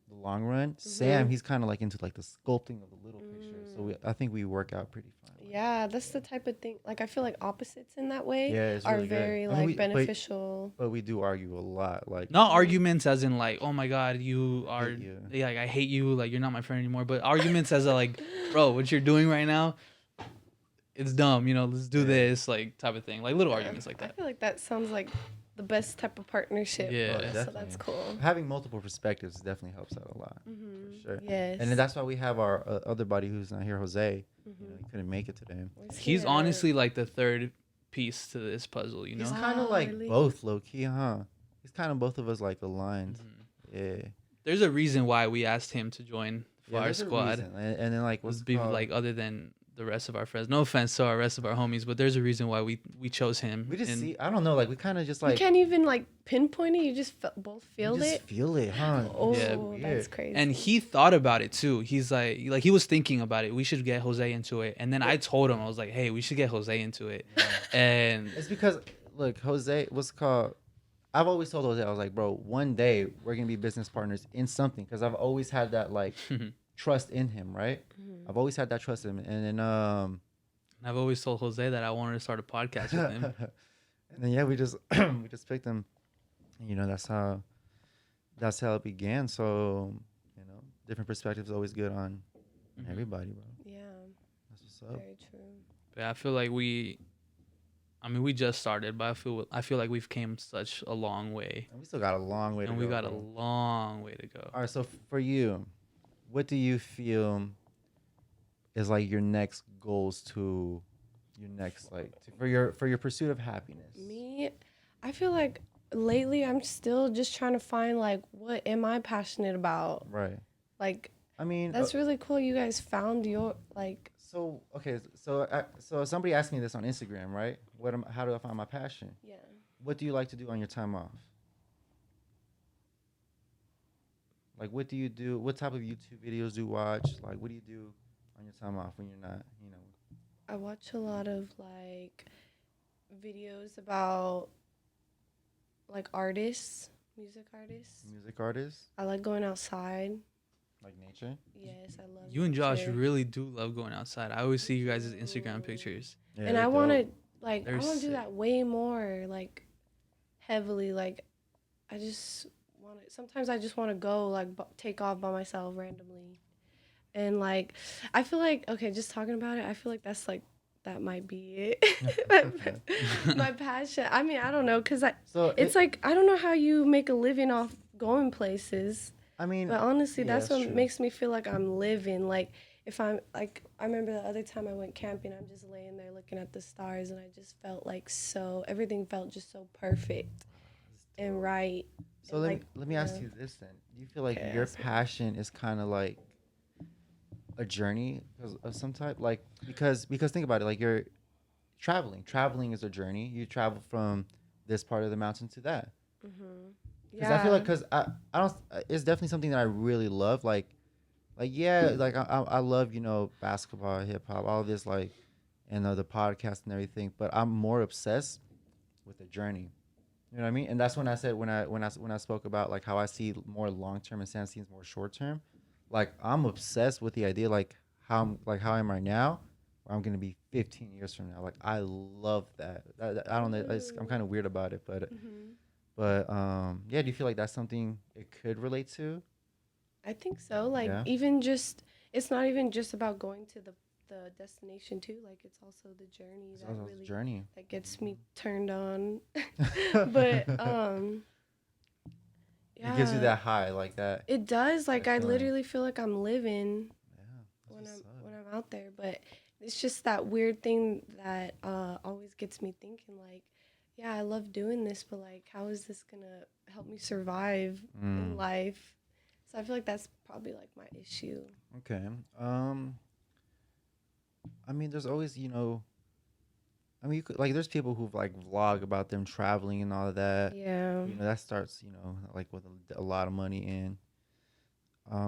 S1: the long run. Sam,
S2: Mhm.
S1: he's kind of like into like the sculpting of the little picture. So I think we work out pretty fine.
S2: Yeah, that's the type of thing. Like I feel like opposites in that way
S1: Yeah, it's
S2: are
S1: really good.
S2: very
S1: I mean,
S2: like
S1: but-
S2: beneficial.
S1: But we do argue a lot. Like
S3: Not arguments as in like, oh my god, you are
S1: hate you.
S3: yeah, like I hate you, like you're not my friend anymore. But arguments as a like, bro, what you're doing right now, it's dumb. You know, let's do
S1: Yeah.
S3: this like type of thing, like little
S2: Yeah,
S3: arguments like
S2: I
S3: that.
S2: feel like that sounds like the best type of partnership.
S3: Yeah.
S1: Oh,
S2: So
S1: definitely.
S2: that's cool.
S1: having multiple perspectives definitely helps out a lot.
S2: Mm-hmm.
S1: sure.
S2: Yes.
S1: And then that's why we have our other buddy who's not here, Jose. You know,
S2: Mhm.
S1: he couldn't make it today.
S2: Where's he
S3: He's
S2: at?
S3: honestly like the third piece to this puzzle. You know.
S1: He's
S2: Wow,
S1: kind of like
S2: really?
S1: both low key, huh? He's kind of both of us like aligned.
S3: Mhm.
S1: Yeah.
S3: There's a reason why we asked him to join
S1: Yeah,
S3: our
S1: there's a
S3: squad.
S1: reason. And then like what's
S3: Was
S1: it
S3: be
S1: called?
S3: like other than the rest of our friends. No offense to our rest of our homies, but there's a reason why we chose him.
S1: we just
S3: and
S1: see. I don't know. Like we kind of just
S2: You
S1: like
S2: can't even like pinpoint it. You just both
S1: we
S2: feel
S1: just
S2: it.
S1: feel it, huh?
S2: Oh,
S3: Yeah.
S2: that's
S1: Weird.
S2: crazy.
S3: And he thought about it too. He's like he was thinking about it. We should get Jose into it. And then I told him, I was like, hey, we should get Jose into it.
S1: Yeah.
S3: And
S1: It's because look, Jose, what's it called? I've always told Jose, I was like, bro, one day we're gonna be business partners in something, because I've always had that like trust in him, right?
S2: Mhm.
S1: I've always had that trust in him, and then
S3: I've always told Jose that I wanted to start a podcast with him.
S1: and then yeah, we just we just picked him. And, you know, that's how it began. So you know, different perspectives always good on
S3: Mhm.
S1: everybody, bro.
S2: Yeah,
S1: That's what's up.
S2: very true.
S3: Yeah, I feel like we just started, but I feel like we've came such a long way.
S1: And we still got a long way to
S3: And
S1: go.
S3: we got a
S1: bro.
S3: long way to go.
S1: All right, so for you, what do you feel is like your next goals to your next for your pursuit of happiness?
S2: Me, I feel like lately I'm still just trying to find like what am I passionate about?
S1: Right.
S2: Like
S1: I mean,
S2: that's really cool. You guys found your like.
S1: so okay, so somebody asked me this on Instagram, right? How do I find my passion?
S2: Yeah.
S1: What do you like to do on your time off? Like, what do you do? What type of YouTube videos do you watch? Like, what do you do on your time off when you're not, you know?
S2: I watch a lot of like videos about like artists, music artists.
S1: Music artists?
S2: I like going outside.
S1: Like nature.
S2: Yes, I love
S3: You and Josh
S2: nature.
S3: really do love going outside. I always see you guys' Instagram pictures.
S1: Yeah,
S2: And
S1: they're
S2: I want to,
S1: dope.
S2: like,
S3: They're
S2: I want to do
S3: sick.
S2: that way more, like, heavily. Like, I just want to, sometimes I just want to go, like, take off by myself randomly. And, like, I feel like, okay, just talking about it, I feel like that's, like, that might be it. my passion. I mean, I don't know, because
S1: So
S2: it's like, I don't know how you make a living off going places.
S1: I mean,
S2: But honestly,
S1: yeah,
S2: that's
S1: that's
S2: what
S1: true.
S2: makes me feel like I'm living. Like, if I'm, like, I remember the other time I went camping, I'm just laying there looking at the stars, and I just felt like so, everything felt just so perfect and right.
S1: So
S2: And,
S1: let
S2: like,
S1: me let me ask
S2: yeah.
S1: you this then. Do you feel like
S2: Okay,
S1: your
S2: ask me.
S1: passion is kind of like a journey of some type? Like because think about it, like you're traveling. Traveling is a journey. You travel from this part of the mountain to that.
S2: Mm-hmm.
S1: Because I feel like
S2: Yeah.
S1: because I don't it's definitely something that I really love. Like yeah, like I love basketball, hip hop, all of this like and the podcast and everything. But I'm more obsessed with the journey. You know what I mean? And that's when I said when I spoke about like how I see more long term and Sam sees more short term. Like I'm obsessed with the idea how I'm right now, where I'm gonna be 15 years from now. Like I love that. I don't know. I'm kind of weird about it,
S2: Mm-hmm.
S1: but yeah. Do you feel like that's something it could relate to?
S2: I think so. Like,
S1: Yeah.
S2: even just, it's not even just about going to the destination, too. Like, it's also the journey
S1: It's
S2: that
S1: also a
S2: really,
S1: journey.
S2: that gets me turned on. But,
S1: It gives you
S2: yeah.
S1: that high, like that.
S2: It does. Like,
S1: That
S2: I
S1: feeling.
S2: literally feel like I'm living
S1: Yeah. That's
S2: when
S1: what's
S2: I'm
S1: up.
S2: when I'm out there. But it's just that weird thing that always gets me thinking. Like, yeah, I love doing this, but like, how is this gonna help me survive in
S1: Mm.
S2: life? So I feel like that's probably like my issue.
S1: Okay. Um. I mean, there's always I mean, you could, like, there's people who like vlog about them traveling and all of that.
S2: Yeah.
S1: That starts, like with a lot of money in.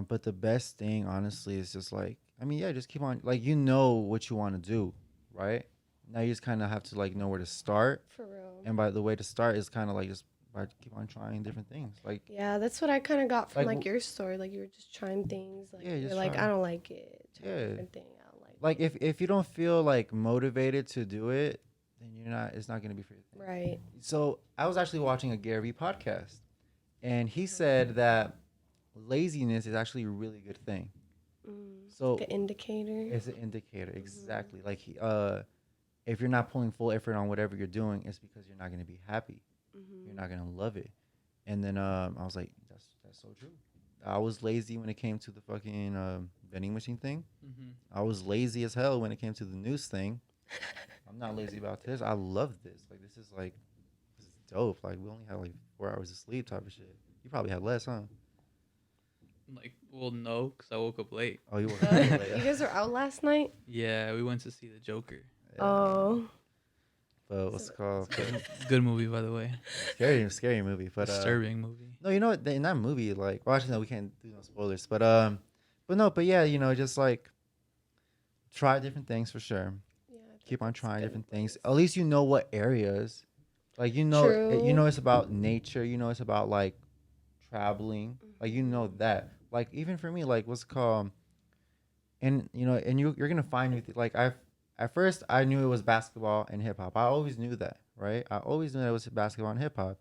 S1: But the best thing, honestly, is just like, I mean, yeah, just keep on, like, you know what you want to do, right? Now you just kind of have to like know where to start,
S2: For real.
S1: and by the way to start is kind of like just by keep on trying different things,
S2: Yeah, that's what I kind of got from
S1: like
S2: like your story. Like you were just trying things. Like
S1: yeah,
S2: you're
S1: just
S2: like,
S1: try,
S2: I don't like it. Try a
S1: yeah.
S2: different thing. I don't like
S1: Like
S2: it.
S1: if you don't feel like motivated to do it, then it's not gonna be for your thing.
S2: Right.
S1: So I was actually watching a Gary Vee podcast, and he
S2: Mhm.
S1: said that laziness is actually a really good thing.
S2: Like
S1: So
S2: an indicator.
S1: it's an indicator,
S2: Mhm.
S1: exactly. Like if you're not pulling full effort on whatever you're doing, it's because you're not gonna be happy. You're
S2: Mhm.
S1: not gonna love it. And then I was like, that's so true. I was lazy when it came to the fucking vending machine thing.
S3: Mm-hmm.
S1: I was lazy as hell when it came to the news thing. I'm not lazy about this. I love this. Like this is dope. Like we only had like 4 hours of sleep type of shit. You probably had less, huh?
S3: Like, well, no, because I woke up late.
S1: Oh, you woke up late.
S2: You guys were out last night?
S3: Yeah, we went to see the Joker.
S1: Yeah.
S2: Oh.
S1: But what's
S2: So-
S1: it called?
S3: Good movie, by the way.
S1: Scary movie. But
S3: Disturbing movie.
S1: no, you know what? In that movie, like, well, actually, no, we can't do no spoilers. But no, but yeah, just like try different things for sure.
S2: Yeah, I think
S1: Keep on
S2: that's
S1: trying
S2: good
S1: different things.
S2: advice.
S1: At least you know what areas. Like
S2: True.
S1: it's about nature. It's about like traveling. Like
S2: Mhm.
S1: that. Like even for me, like what's it called? And you're gonna find new like at first I knew it was basketball and hip hop. I always knew that, right? I always knew that it was basketball and hip hop.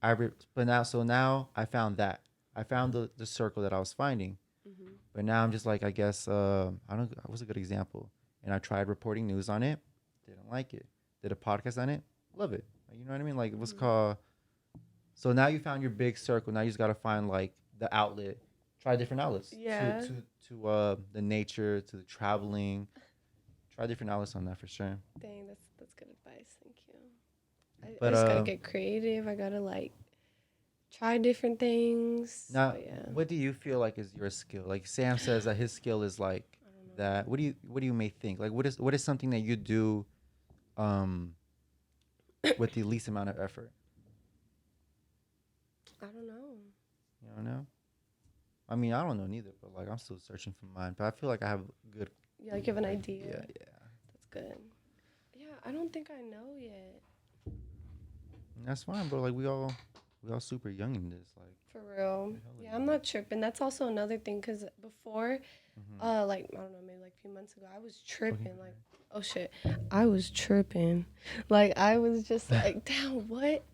S1: But now I found that. I found the circle that I was finding.
S2: Mhm.
S1: But now I'm just like I guess I don't. What's a good example? And I tried reporting news on it, didn't like it. Did a podcast on it, love it. Like, you know what I mean? Like it was
S2: Mhm.
S1: called. So now you found your big circle. Now you just gotta find like the outlet. Try different outlets
S2: Yeah.
S1: to the nature, to the traveling. Try different outlets on that for sure.
S2: Dang, that's good advice. Thank you. I
S1: But
S2: just gotta get creative. I gotta like try different things.
S1: now,
S2: But yeah,
S1: what do you feel like is your skill? Like Sam says that his skill is like
S2: I don't know.
S1: that. What do you may think? Like what is something that you do um with the least amount of effort?
S2: I don't know.
S1: You don't know? I mean, I don't know neither, but like I'm still searching for mine. But I feel like I have good.
S2: Yeah, like you have an idea.
S1: Yeah.
S2: That's good. Yeah, I don't think I know yet.
S1: That's fine, bro. Like we all we all super young in this. Like,
S2: For real.
S1: hell
S2: Yeah,
S1: yeah.
S2: I'm not tripping. That's also another thing because before,
S1: mhm.
S2: like, I don't know, maybe like a few months ago, I was
S1: Fucking
S2: tripping. Like, oh shit. I was tripping. Like, I was just like, damn, what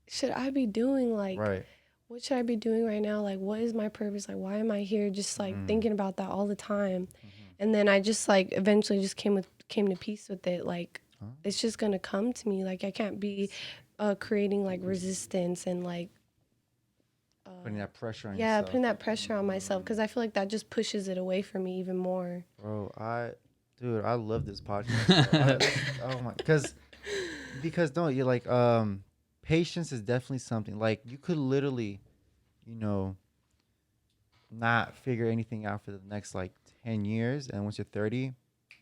S2: should I be doing? Like,
S1: right.
S2: what should I be doing right now? Like, what is my purpose? Like, why am I here? Just like
S1: Mm.
S2: thinking about that all the time.
S1: Mhm.
S2: And then I just like eventually just came to peace with it. Like,
S1: Huh?
S2: it's just gonna come to me. Like, I can't be creating like resistance and like
S1: Putting that pressure on
S2: yeah,
S1: yourself.
S2: putting that pressure on myself because I feel like that just pushes it away from me even more.
S1: Bro, dude, I love this podcast. Bro. Oh my, because no, you're like, patience is definitely something. Like, you could literally, you know, not figure anything out for the next like 10 years, and once you're 30,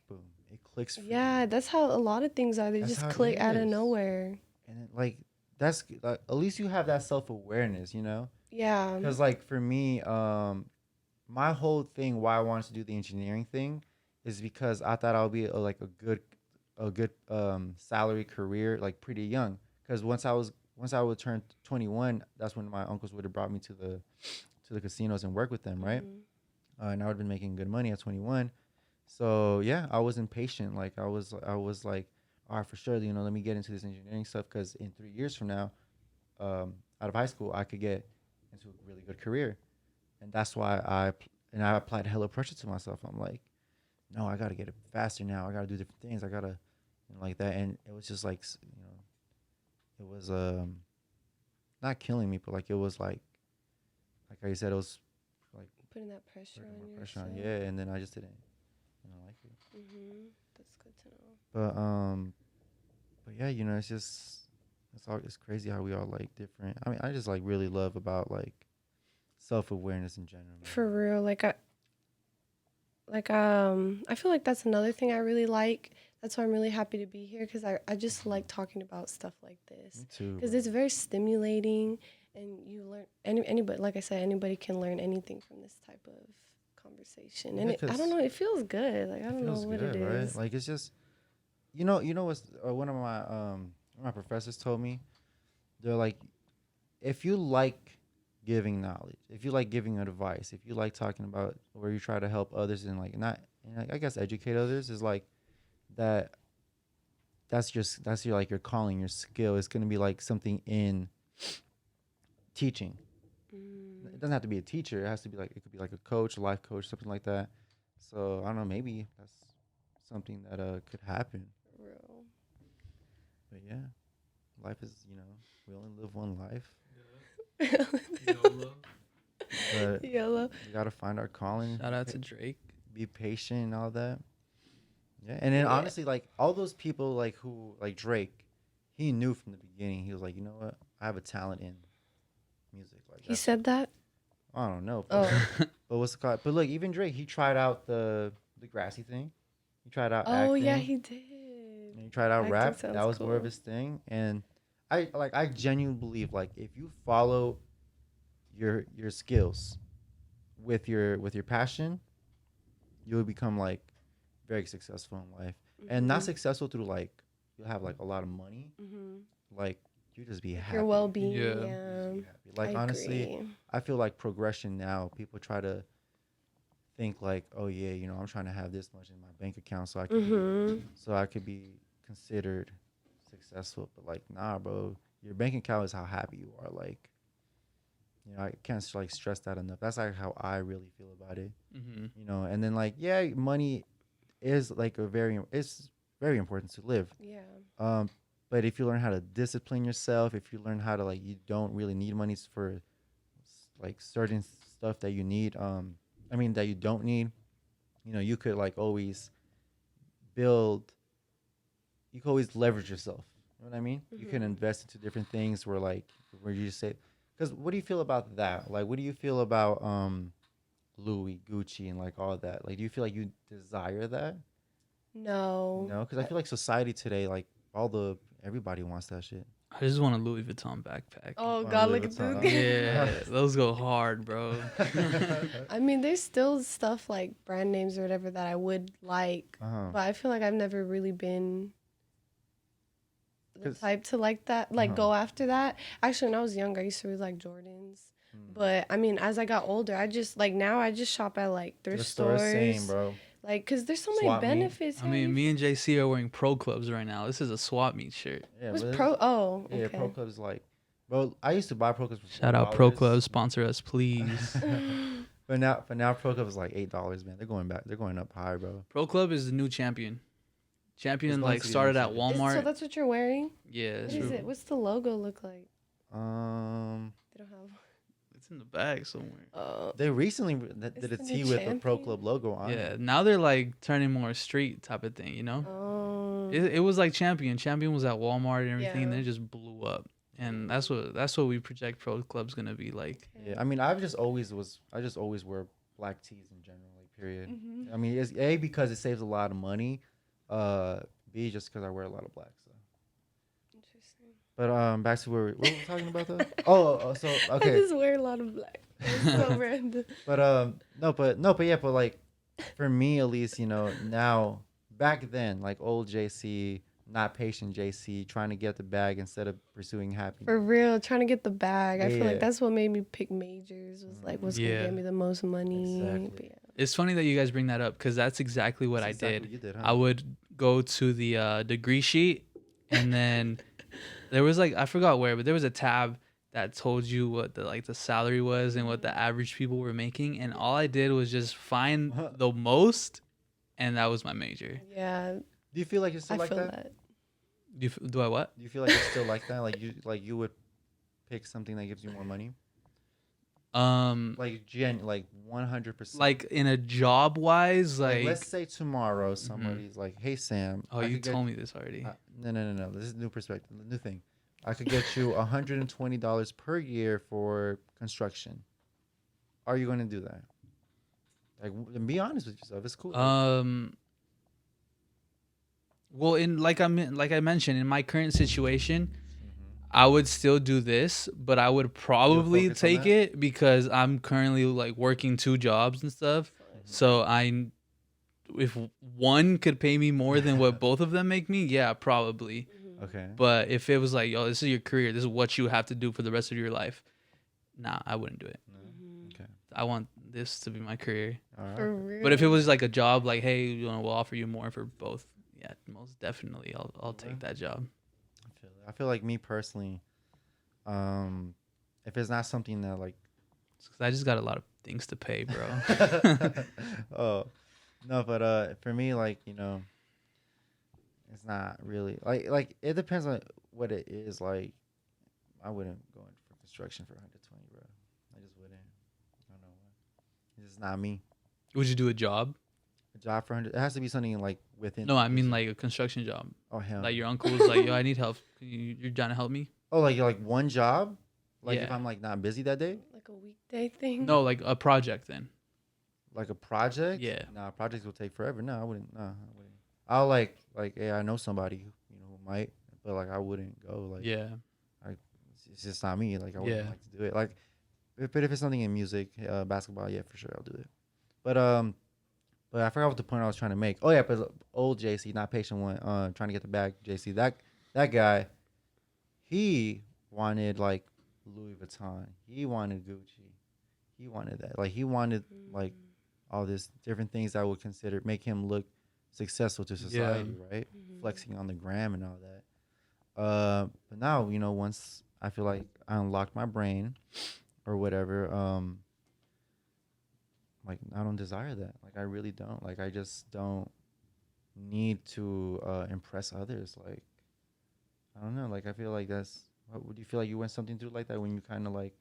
S1: boom, it clicks for you.
S2: Yeah, that's how a lot of things are. They
S1: That's
S2: just
S1: how it
S2: click out of
S1: is.
S2: nowhere.
S1: And it, like, that's like, at least you have that self-awareness, you know?
S2: Yeah.
S1: Because like for me, my whole thing why I wanted to do the engineering thing is because I thought I would be like a good salary career like pretty young. Because once I would turn 21, that's when my uncles would have brought me to the casinos and work with them, right?
S2: Mhm.
S1: And I would have been making good money at 21. So yeah, I was impatient. Like I was like, all right, for sure, you know, let me get into this engineering stuff because in 3 years from now, out of high school, I could get into a really good career, and that's why I applied hella pressure to myself. I'm like, no, I gotta get it faster now. I gotta do different things. I gotta, like that, and it was just like, it was not killing me, but like it was like how you said, it was like
S2: Putting that pressure
S1: putting more
S2: on
S1: pressure on,
S2: yourself.
S1: yeah, and then I just didn't, like it.
S2: That's good to know.
S1: But yeah, it's just it's crazy how we all like different. I mean, I just like really love about like self awareness in general.
S2: For real, I feel like that's another thing I really like. That's why I'm really happy to be here because I just like talking about stuff like this
S1: Me too.
S2: because
S1: Bro.
S2: it's very stimulating and you learn anybody like I said anybody can learn anything from this type of conversation and
S1: Yeah,
S2: I don't
S1: 'cause
S2: know it feels good like I
S1: it
S2: don't know
S1: feels
S2: what
S1: good,
S2: it
S1: right?
S2: is.
S1: Like it's just what's one of my professors told me. They're like, if you like giving knowledge, if you like giving advice, if you like talking about where you try to help others and like not, and I guess educate others is like that. That's your like your calling, your skill. It's gonna be like something in teaching. It doesn't have to be a teacher. It has to be like it could be like a coach, a life coach, something like that. So I don't know. Maybe that's something that could happen.
S2: For real.
S1: But yeah, life is we only live one life. But
S2: Yellow.
S1: we gotta find our calling.
S3: Shout out to Drake.
S1: Be patient and all that. Yeah, and then
S2: Yeah.
S1: honestly, like all those people, like who like Drake, he knew from the beginning. He was like, you know what, I have a talent in music. Like
S2: He
S1: that's
S2: said that?
S1: I don't know,
S2: Oh.
S1: but what's it called? But look, even Drake, he tried out the grassy thing. He tried out
S2: Oh
S1: acting.
S2: yeah, he did.
S1: And he tried out
S2: Acting
S1: rap.
S2: sounds
S1: That was more of
S2: cool.
S1: his thing. And I genuinely believe like if you follow your skills with your passion, you will become like very successful in life. And not
S2: Mhm.
S1: successful through like you'll have like a lot of money.
S2: Mhm.
S1: Like you just be happy.
S2: Your well-being,
S3: Yeah.
S1: You
S2: yeah.
S1: just be happy. Like
S2: I
S1: honestly,
S2: agree.
S1: I feel like progression now. People try to think like, oh yeah, I'm trying to have this much in my bank account so I could be considered successful. But like, nah, bro, your bank account is how happy you are. Like, I can't like stress that enough. That's like how I really feel about it.
S3: Mm-hmm.
S1: And then like, yeah, money is like it's very important to live.
S2: Yeah.
S1: But if you learn how to discipline yourself, if you learn how to like, you don't really need money for like certain stuff that you need. I mean that you don't need. You could like always build. You could always leverage yourself. You know what I mean? You can
S2: Mhm.
S1: invest into different things where you just say, because what do you feel about that? Like, what do you feel about Louis, Gucci, and like all that? Like, do you feel like you desire that?
S2: No.
S1: Because I feel like society today, like everybody wants that shit.
S3: I just want a Louis Vuitton backpack.
S2: Oh
S1: Wanna
S2: God,
S1: Louis
S2: look at
S1: Vuitton.
S2: this.
S3: Yeah, those go hard, bro.
S2: I mean, there's still stuff like brand names or whatever that I would like,
S1: Uh-huh.
S2: but I feel like I've never really been the
S1: 'Cause-
S2: type to like that, like
S1: Uh-huh.
S2: go after that. Actually, when I was younger, I used to really like Jordans. But I mean, as I got older, I just like now I just shop at like thrift
S1: The store,
S2: stores.
S1: same, bro.
S2: Like, cause there's so
S1: Swap
S2: many
S1: meet.
S2: benefits.
S3: I mean, me and JC are wearing Pro Clubs right now. This is a swap meet shirt.
S1: Yeah,
S2: was
S1: but
S2: pro. Oh,
S1: yeah,
S2: okay.
S1: Pro Clubs is like, bro. I used to buy Pro Clubs for
S3: Shout out Pro
S1: $4.
S3: Clubs, sponsor us, please.
S1: But now Pro Clubs is like $8, man. They're going back. They're going up high, bro.
S3: Pro Club is the new champion. Champion
S1: It's going
S3: like
S1: to be the
S3: started
S1: new
S3: at
S1: champion.
S3: Walmart.
S2: So that's what you're wearing.
S3: Yeah,
S2: What
S3: it's,
S2: is it? What's the logo look like? They don't have.
S3: it's in the bag somewhere.
S1: They recently did a
S2: the
S1: tee
S2: new
S1: with the Pro
S2: champion?
S1: Club logo on
S3: Yeah,
S1: it.
S3: now they're like turning more street type of thing, you know? It was like Champion. Champion was at Walmart and everything, and then
S2: Yeah.
S3: it just blew up. And that's what we project Pro Club's gonna be like.
S1: Yeah, I mean, I just always wear black tees in general, like period.
S2: Mhm.
S1: I mean, it's A, because it saves a lot of money. B, just because I wear a lot of black. So.
S2: Interesting.
S1: But back to what were we talking about though? So
S2: I
S1: okay.
S2: just wear a lot of black. It's so random.
S1: But but yeah, but like for me at least, you know, now back then, like old JC, not patient JC, trying to get the bag instead of pursuing happiness.
S2: For real, trying to get the bag. I feel
S1: Yeah.
S2: like that's what made me pick majors. Was like what's
S3: Yeah.
S2: gonna get me the most money.
S1: Exactly.
S2: But yeah.
S3: It's funny that you guys bring that up because that's exactly what
S1: That's
S3: I
S1: exactly
S3: did.
S1: what you did, huh?
S3: I would go to the degree sheet, and then there was like I forgot where, but there was a tab that told you what the salary was and what the average people were making, and all I did was just find the most, and that was my major.
S2: Yeah,
S1: Do you feel like you're still
S2: I
S1: like
S2: feel
S1: that?
S2: that.
S3: Do I what?
S1: Do you feel like you're still like that? Like you would pick something that gives you more money? Like 100%.
S3: Like in a job wise, like
S1: let's say tomorrow somebody's like, "Hey Sam,
S3: oh,
S1: I
S3: you
S1: could get-
S3: told me this already.
S1: No. This is a new perspective, a new thing. I could get you $120 per year for construction. Are you going to do that? Like, be honest with yourself. It's cool.
S3: Well, like I mentioned, in my current situation, I would still do this, but I would probably
S1: focus on
S3: take
S1: that?
S3: it because I'm currently like working 2 jobs and stuff. So if one could pay me more than what both of them make me, yeah, probably.
S1: Okay.
S3: But if it was like, yo, this is your career, this is what you have to do for the rest of your life, nah, I wouldn't do it.
S1: Okay.
S3: I want this to be my career.
S1: All right.
S2: For real.
S3: But if it was like a job, like, hey, you know, we'll offer you more for both, yeah, most definitely, I'll take that job.
S1: I feel like me personally, if it's not something that like,
S3: 'Cause I just got a lot of things to pay, bro.
S1: oh, no, but for me, like, you know, it's not really like it depends on what it is. Like, I wouldn't go in for construction for 120, bro. I just wouldn't. I don't know why. It's just not me.
S3: Would you do a job?
S1: A job for 100. It has to be something like within.
S3: No, I mean like a construction job.
S1: Oh hell.
S3: Like your uncle was like, yo, I need help. You're trying to help me?
S1: Oh, like one job. Like if
S3: Yeah.
S1: I'm like not busy that day,
S2: like a weekday thing.
S3: No, like a project then.
S1: like a project.
S3: Yeah.
S1: Nah, projects will take forever. No, I wouldn't. Nah, I wouldn't. I'll like hey, I know somebody who might, but like I wouldn't go. Like
S3: Yeah.
S1: it's just not me. Like I wouldn't
S3: Yeah.
S1: like to do it. Like, but if it's something in music, basketball, yeah, for sure I'll do it. But I forgot what the point I was trying to make. Oh yeah, but old JC, not patient one, trying to get the bag. JC, that guy, he wanted like Louis Vuitton. He wanted Gucci. He wanted that. Like he wanted like all this different things that would make him look successful to society, right? Flexing on the gram and all that. But now, you know, once I feel like I unlocked my brain or whatever, like I don't desire that. Like I really don't. Like I just don't need to impress others. Like I don't know. Like I feel like that's. Would you feel like you went something through like that when you kind of like?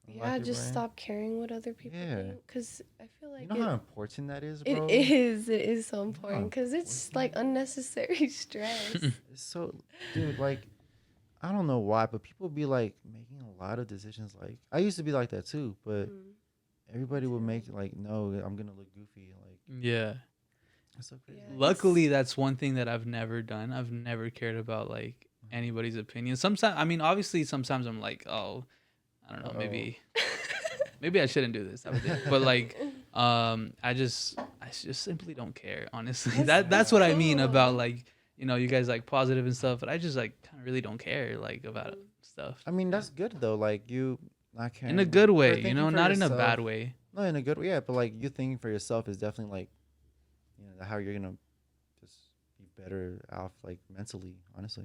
S1: unlocked
S2: Yeah,
S1: your
S2: just
S1: brain?
S2: stop caring what other people
S1: Yeah.
S2: think. Because I feel like
S1: You know how important that is,
S2: it
S1: bro.
S2: is so important. Because it's
S1: important
S2: like unnecessary stress.
S1: It's so, dude. Like, I don't know why, but people be like making a lot of decisions. Like, I used to be like that too, but everybody would make like, no, I'm gonna look goofy. Like,
S3: Yeah.
S1: it's so crazy.
S2: Yeah.
S3: Luckily, that's one thing that I've never done. I've never cared about like anybody's opinion. Sometimes, I mean, obviously, sometimes I'm like, oh, I don't know, maybe I shouldn't do this type of thing. But like, I just simply don't care. Honestly, that's what I mean about like you know, you guys like positive and stuff, but I just like kind of really don't care like about stuff.
S1: I mean, that's good though. Like you not caring
S3: In a good
S1: or
S3: way, you
S1: thinking
S3: know,
S1: for
S3: not in a
S1: yourself.
S3: bad way.
S1: No, in a good way, yeah. But like you thinking for yourself is definitely like, how you're gonna just be better off like mentally. Honestly,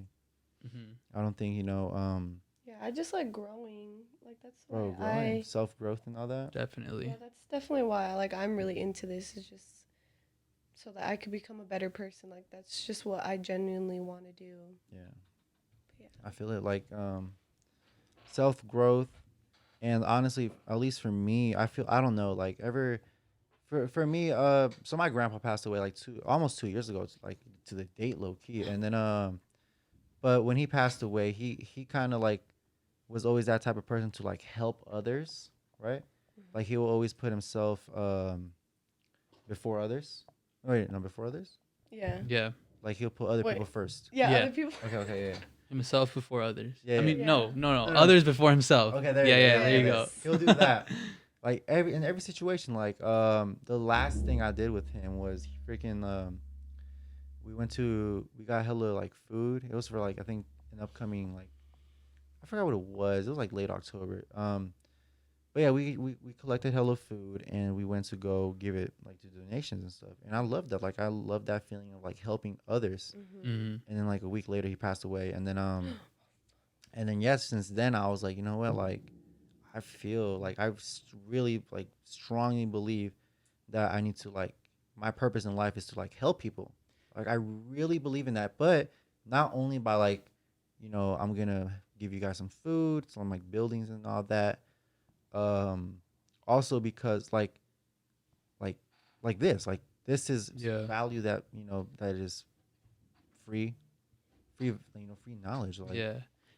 S3: Hmm.
S1: I don't think
S2: Yeah, I just like growing. Like that's why
S1: bro, growing, self growth and all that.
S3: Definitely.
S2: yeah, that's definitely why like I'm really into this. Is just so that I could become a better person. Like that's just what I genuinely want to do.
S1: Yeah,
S2: Yeah.
S1: I feel it like self growth, and honestly, at least for me, I don't know like ever. For me, so my grandpa passed away like almost 2 years ago. It's like to the date, low key, and then but when he passed away, he kind of like was always that type of person to like help others, right? Like he will always put himself before others. Wait, no, before others.
S2: Yeah.
S3: Yeah.
S1: Like he'll put other
S2: Wait.
S1: people first.
S2: Yeah.
S3: Yeah.
S2: Other people.
S1: Okay, yeah.
S3: Himself before others.
S1: Yeah,
S3: I mean,
S2: yeah.
S3: no,
S1: No, no.
S3: others before himself.
S1: Okay, there
S3: yeah,
S1: you go.
S3: yeah,
S2: Yeah,
S3: there you
S2: yeah,
S3: go.
S1: He'll do that. Like in every situation, like the last thing I did with him was he freaking we got hella like food. It was for like I think an upcoming like I forgot what it was. It was like late October. But yeah, we collected hella food and we went to go give it like to donations and stuff. And I loved that. Like I love that feeling of like helping others.
S3: Hmm.
S1: And then like a week later he passed away. And then yes, since then I was like, you know what, like I feel like really like strongly believe that I need to like my purpose in life is to like help people. Like I really believe in that, but not only by like, I'm gonna give you guys some food, some like buildings and all that. Also because like this is
S3: Yeah.
S1: value that that is free, free knowledge. Like
S3: Yeah.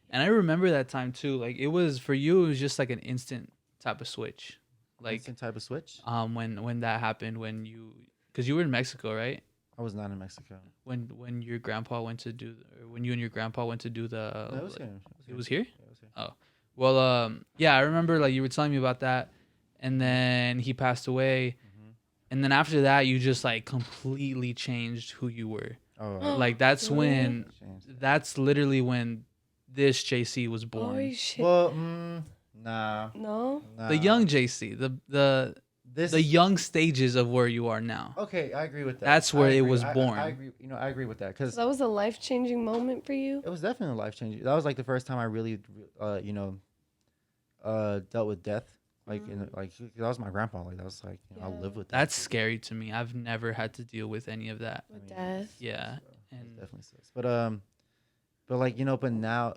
S3: And I remember that time too. Like it was for you, it was just like an instant type of switch. Like
S1: instant type of switch.
S3: when that happened, because you were in Mexico, right?
S1: I was not in Mexico.
S3: When your grandpa went to do, or when you and your grandpa went to do the.
S1: No, it was
S3: like-
S1: here.
S3: It was here.
S1: Yeah, it was here.
S3: Well, yeah, I remember like you were telling me about that, and then he passed away, and then after that, you just like completely changed who you were.
S1: Oh,
S3: Like that's
S2: Really?
S3: when,
S1: changed.
S3: that's literally when this JC was born.
S2: Oh shit.
S1: Well, nah,
S2: No.
S1: nah.
S3: The young JC,
S1: this
S3: the young stages of where you are now.
S1: Okay, I agree with that.
S3: That's where
S1: I
S3: it
S1: agree.
S3: was
S1: I
S3: born.
S1: agree. I agree with that because
S2: So that was a life changing moment for you.
S1: it was definitely life changing. That was like the first time I really, dealt with death. Like that was my grandpa. Like that was like I
S2: Yeah.
S1: live with that.
S3: That's scary to me. I've never had to deal with any of that.
S2: With death.
S3: Yeah,
S1: It
S3: and
S1: definitely sucks. But like but now,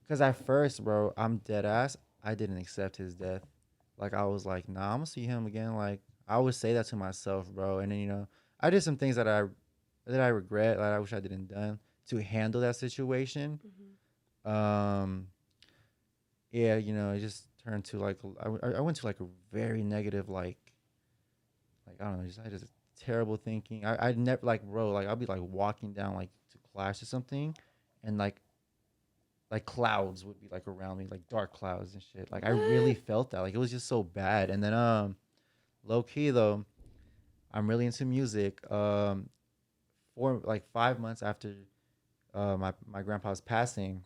S1: because at first, bro, I'm dead ass. I didn't accept his death. Like I was like, nah, I'm gonna see him again. Like I would say that to myself, bro. And then I did some things that I regret. That I wish I didn't done to handle that situation. Yeah, it just turned to like I went to like a very negative like I don't know, I just terrible thinking. I never like bro, like I'll be like walking down like to class or something, and like clouds would be like around me, like dark clouds and shit. Like I really felt that. Like it was just so bad. And then low key though, I'm really into music. For like 5 months after my grandpa's passing,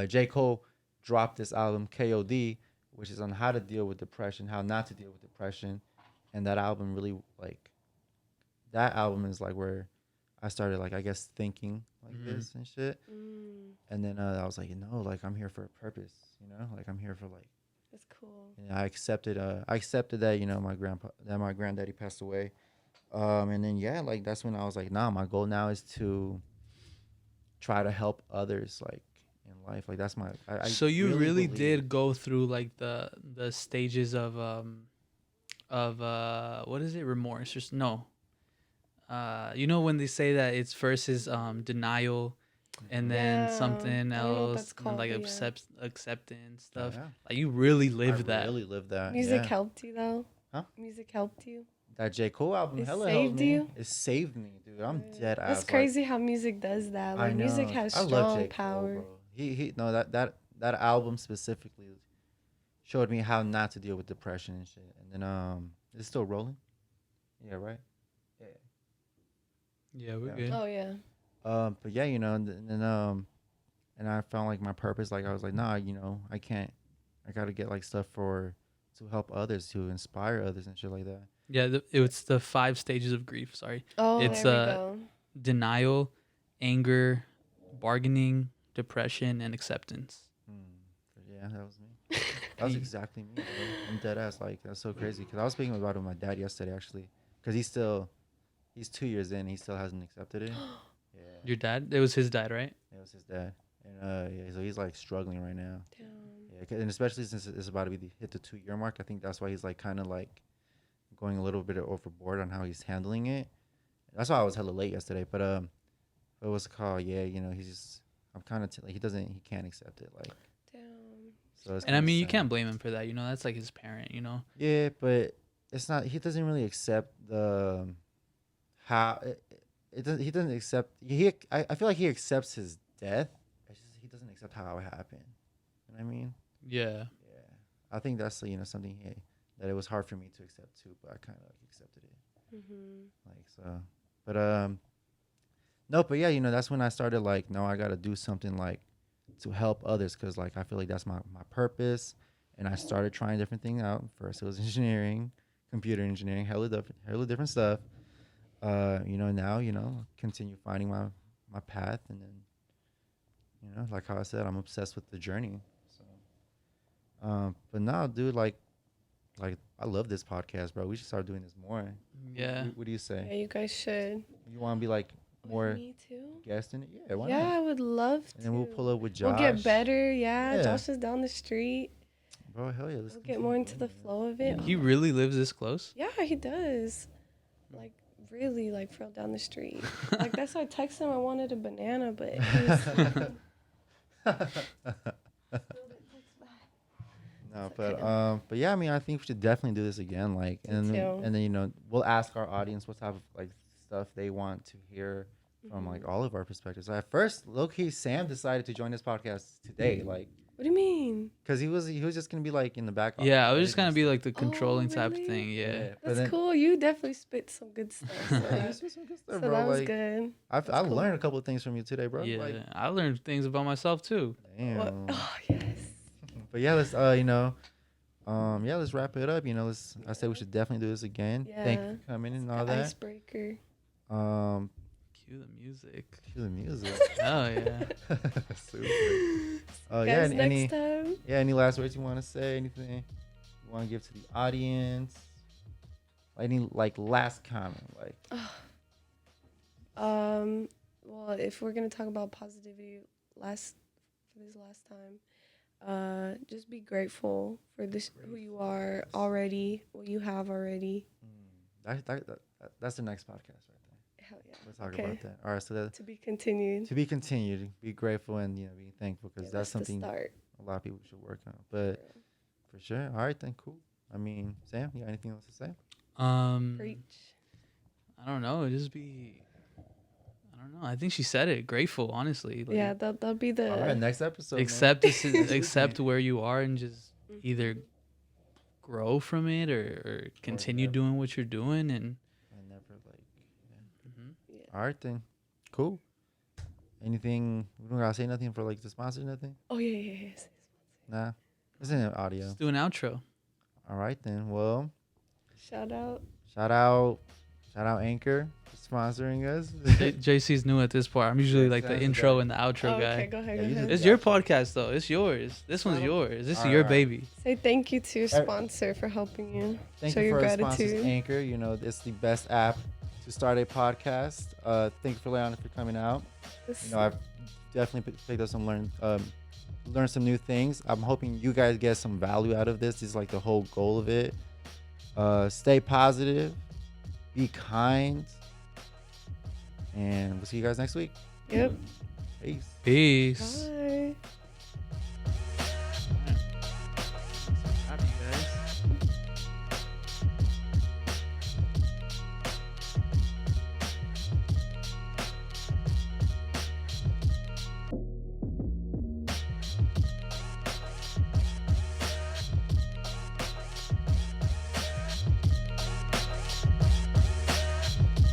S1: J. Cole dropped this album KOD, which is on how to deal with depression, how not to deal with depression. And that album really that album is like where I started like I guess thinking like this and shit. And then I was like, like I'm here for a purpose, like I'm here for like.
S2: That's cool.
S1: And I accepted that my granddaddy passed away. And then yeah, like that's when I was like, nah, my goal now is to try to help others like in life. Like that's my
S3: so you really
S1: believe-
S3: did go through like the stages of what is it, remorse or no when they say that it's first is denial and then
S2: Yeah,
S3: something
S2: I don't know what
S3: else
S2: that's
S3: and then like
S2: called, but yeah.
S3: acceptance stuff.
S1: Yeah.
S3: Like you really
S1: I
S3: lived that.
S1: really lived that.
S2: Music
S1: yeah.
S2: helped you though.
S1: Huh?
S2: Music helped you.
S1: That J. Cole album
S2: It
S1: hella
S2: saved
S1: helped me.
S2: you?
S1: It saved me, dude. I'm dead ass.
S2: That's
S1: like,
S2: crazy how music does that. Like music has
S1: I love
S2: strong
S1: J. Cole,
S2: power.
S1: bro. He no that album specifically showed me how not to deal with depression and shit. And then it's still rolling. Yeah, right. Yeah.
S3: Yeah, we're
S1: Yeah.
S3: good.
S2: Oh yeah.
S1: But yeah, and then and I found like my purpose. Like I was like, nah, I can't. I gotta get like stuff to help others, to inspire others and shit like that.
S3: Yeah, it's the 5 stages of grief. Sorry,
S2: Oh,
S3: it's
S2: there we go.
S3: denial, anger, bargaining, depression, and acceptance.
S1: Yeah, that was me. That was exactly me. Bro. I'm dead ass. Like that's so crazy. Cause I was speaking about it with my dad yesterday, actually. Cause he's 2 years in. He still hasn't accepted it. Yeah.
S3: Your dad? It was his dad, right?
S1: It was his dad, and yeah, so he's like struggling right now.
S2: Damn.
S1: Yeah, and especially since it's about to be hit the 2 year mark, I think that's why he's like kind of like going a little bit overboard on how he's handling it. That's why I was hella late yesterday. But what was it called? Yeah, he's just I'm kind of like he can't accept it. Like,
S2: Damn.
S1: so it's
S3: And I
S1: kinda
S3: mean, you
S1: sad.
S3: can't blame him for that. That's like his parent.
S1: Yeah, but it's not. He doesn't really accept the how it doesn't. He doesn't accept. I feel like he accepts his death. It's just he doesn't accept how it happened. You know what I mean?
S3: Yeah.
S1: Yeah, I think that's something that it was hard for me to accept too, but I kind of like accepted it. Like so, but no, but yeah, that's when I started like, no, I gotta do something like to help others, cause like I feel like that's my purpose, and I started trying different things out. First it was engineering, computer engineering, hella different stuff. Now continue finding my path, and then like how I said, I'm obsessed with the journey. So, but now, dude, like I love this podcast, bro. We should start doing this more.
S3: Yeah.
S1: What do you say?
S2: Yeah, you guys should.
S1: You want to be like more
S2: Me too.
S1: guest in it? Yeah, why
S2: Yeah,
S1: not?
S2: I would love to.
S1: And then we'll pull up with Josh.
S2: We'll get better. Yeah,
S1: Yeah.
S2: Josh is down the street.
S1: Bro, hell yeah. Let's
S2: We'll get
S1: continue
S2: more into the
S1: doing it.
S2: flow of it.
S3: He really lives this close?
S2: Yeah, he does. Like really, like real down the street. Like that's why I texted him. I wanted a banana, but he was
S1: No, but yeah, I mean, I think we should definitely do this again. Like, and
S2: too.
S1: then we'll ask our audience what type of like stuff they want to hear from like all of our perspectives. At first, low key, Sam decided to join this podcast today, like,
S2: What do you mean?
S1: cause he was just gonna be like in the back.
S3: Yeah, I
S1: office,
S3: was just gonna be like the
S2: Oh,
S3: controlling type of
S2: really?
S3: thing. Yeah.
S1: but
S2: That's
S1: then,
S2: cool. You definitely spit some good stuff. So,
S1: Yeah, this was some good stuff,
S2: so
S1: bro.
S2: that was
S1: Like,
S2: good.
S1: I
S2: cool.
S1: learned a couple of things from you today, bro.
S3: Yeah.
S1: Like,
S3: I learned things about myself too.
S1: damn.
S2: What? Oh yes.
S1: But yeah, let's yeah, let's wrap it up. I said we should definitely do this again. Thank you
S2: Yeah.
S1: for coming and all
S2: The
S1: that.
S2: icebreaker.
S3: Cue the music.
S1: Cue the music.
S3: Oh yeah.
S1: Super. Yeah,
S2: Guys,
S1: any
S2: next time.
S1: any last words you want to say? Anything you want to give to the audience? Any like last comment? Like,
S2: Well, if we're gonna talk about positivity for this last time, just be grateful for this who you are already, what you have already.
S1: that's the next podcast right there.
S2: Hell yeah.
S1: We'll talk
S2: Okay.
S1: about that. All right, so that
S2: To be continued.
S1: to be continued. Be grateful and be thankful, because
S2: Yeah,
S1: that's
S2: the
S1: something
S2: start.
S1: a lot of people should work on. But for sure. All right, then cool. I mean, Sam, you got anything else to say?
S2: Preach.
S3: I don't know. Just be. I don't know. I think she said it. Grateful, honestly. Like,
S2: Yeah, that'll be the.
S1: All right, next episode. man.
S3: accept where you are and just either grow from it or continue
S1: never.
S3: doing what you're doing and.
S1: I never like.
S2: Yeah.
S1: All right then, cool. Anything? We don't gotta say nothing for like the sponsor, nothing.
S2: Oh yeah. Yes.
S1: Nah, it's in the audio.
S3: Just do an outro.
S1: All right then. Well,
S2: Shout out.
S1: shout out Anchor for sponsoring us.
S3: JC's new at this part. I'm usually like the
S1: Sounds
S3: intro
S1: good.
S3: and the outro
S2: Oh,
S3: guy.
S2: okay, go ahead.
S1: Yeah,
S2: Go
S1: you
S2: ahead.
S1: did
S3: It's your podcast though. It's yours. This one's yours. This is
S1: All
S3: your
S1: right.
S3: baby.
S2: Say thank you to your sponsor for helping you.
S1: Thank
S2: Show
S1: you
S2: your
S1: for our sponsors,
S2: gratitude.
S1: Anchor. It's the best app to start a podcast. Thank you for Leon for coming out. I've definitely picked up some learn some new things. I'm hoping you guys get some value out of this. This is like the whole goal of it. Stay positive, be kind, and we'll see you guys next week.
S2: Yep.
S1: Peace.
S3: Peace.
S2: Bye.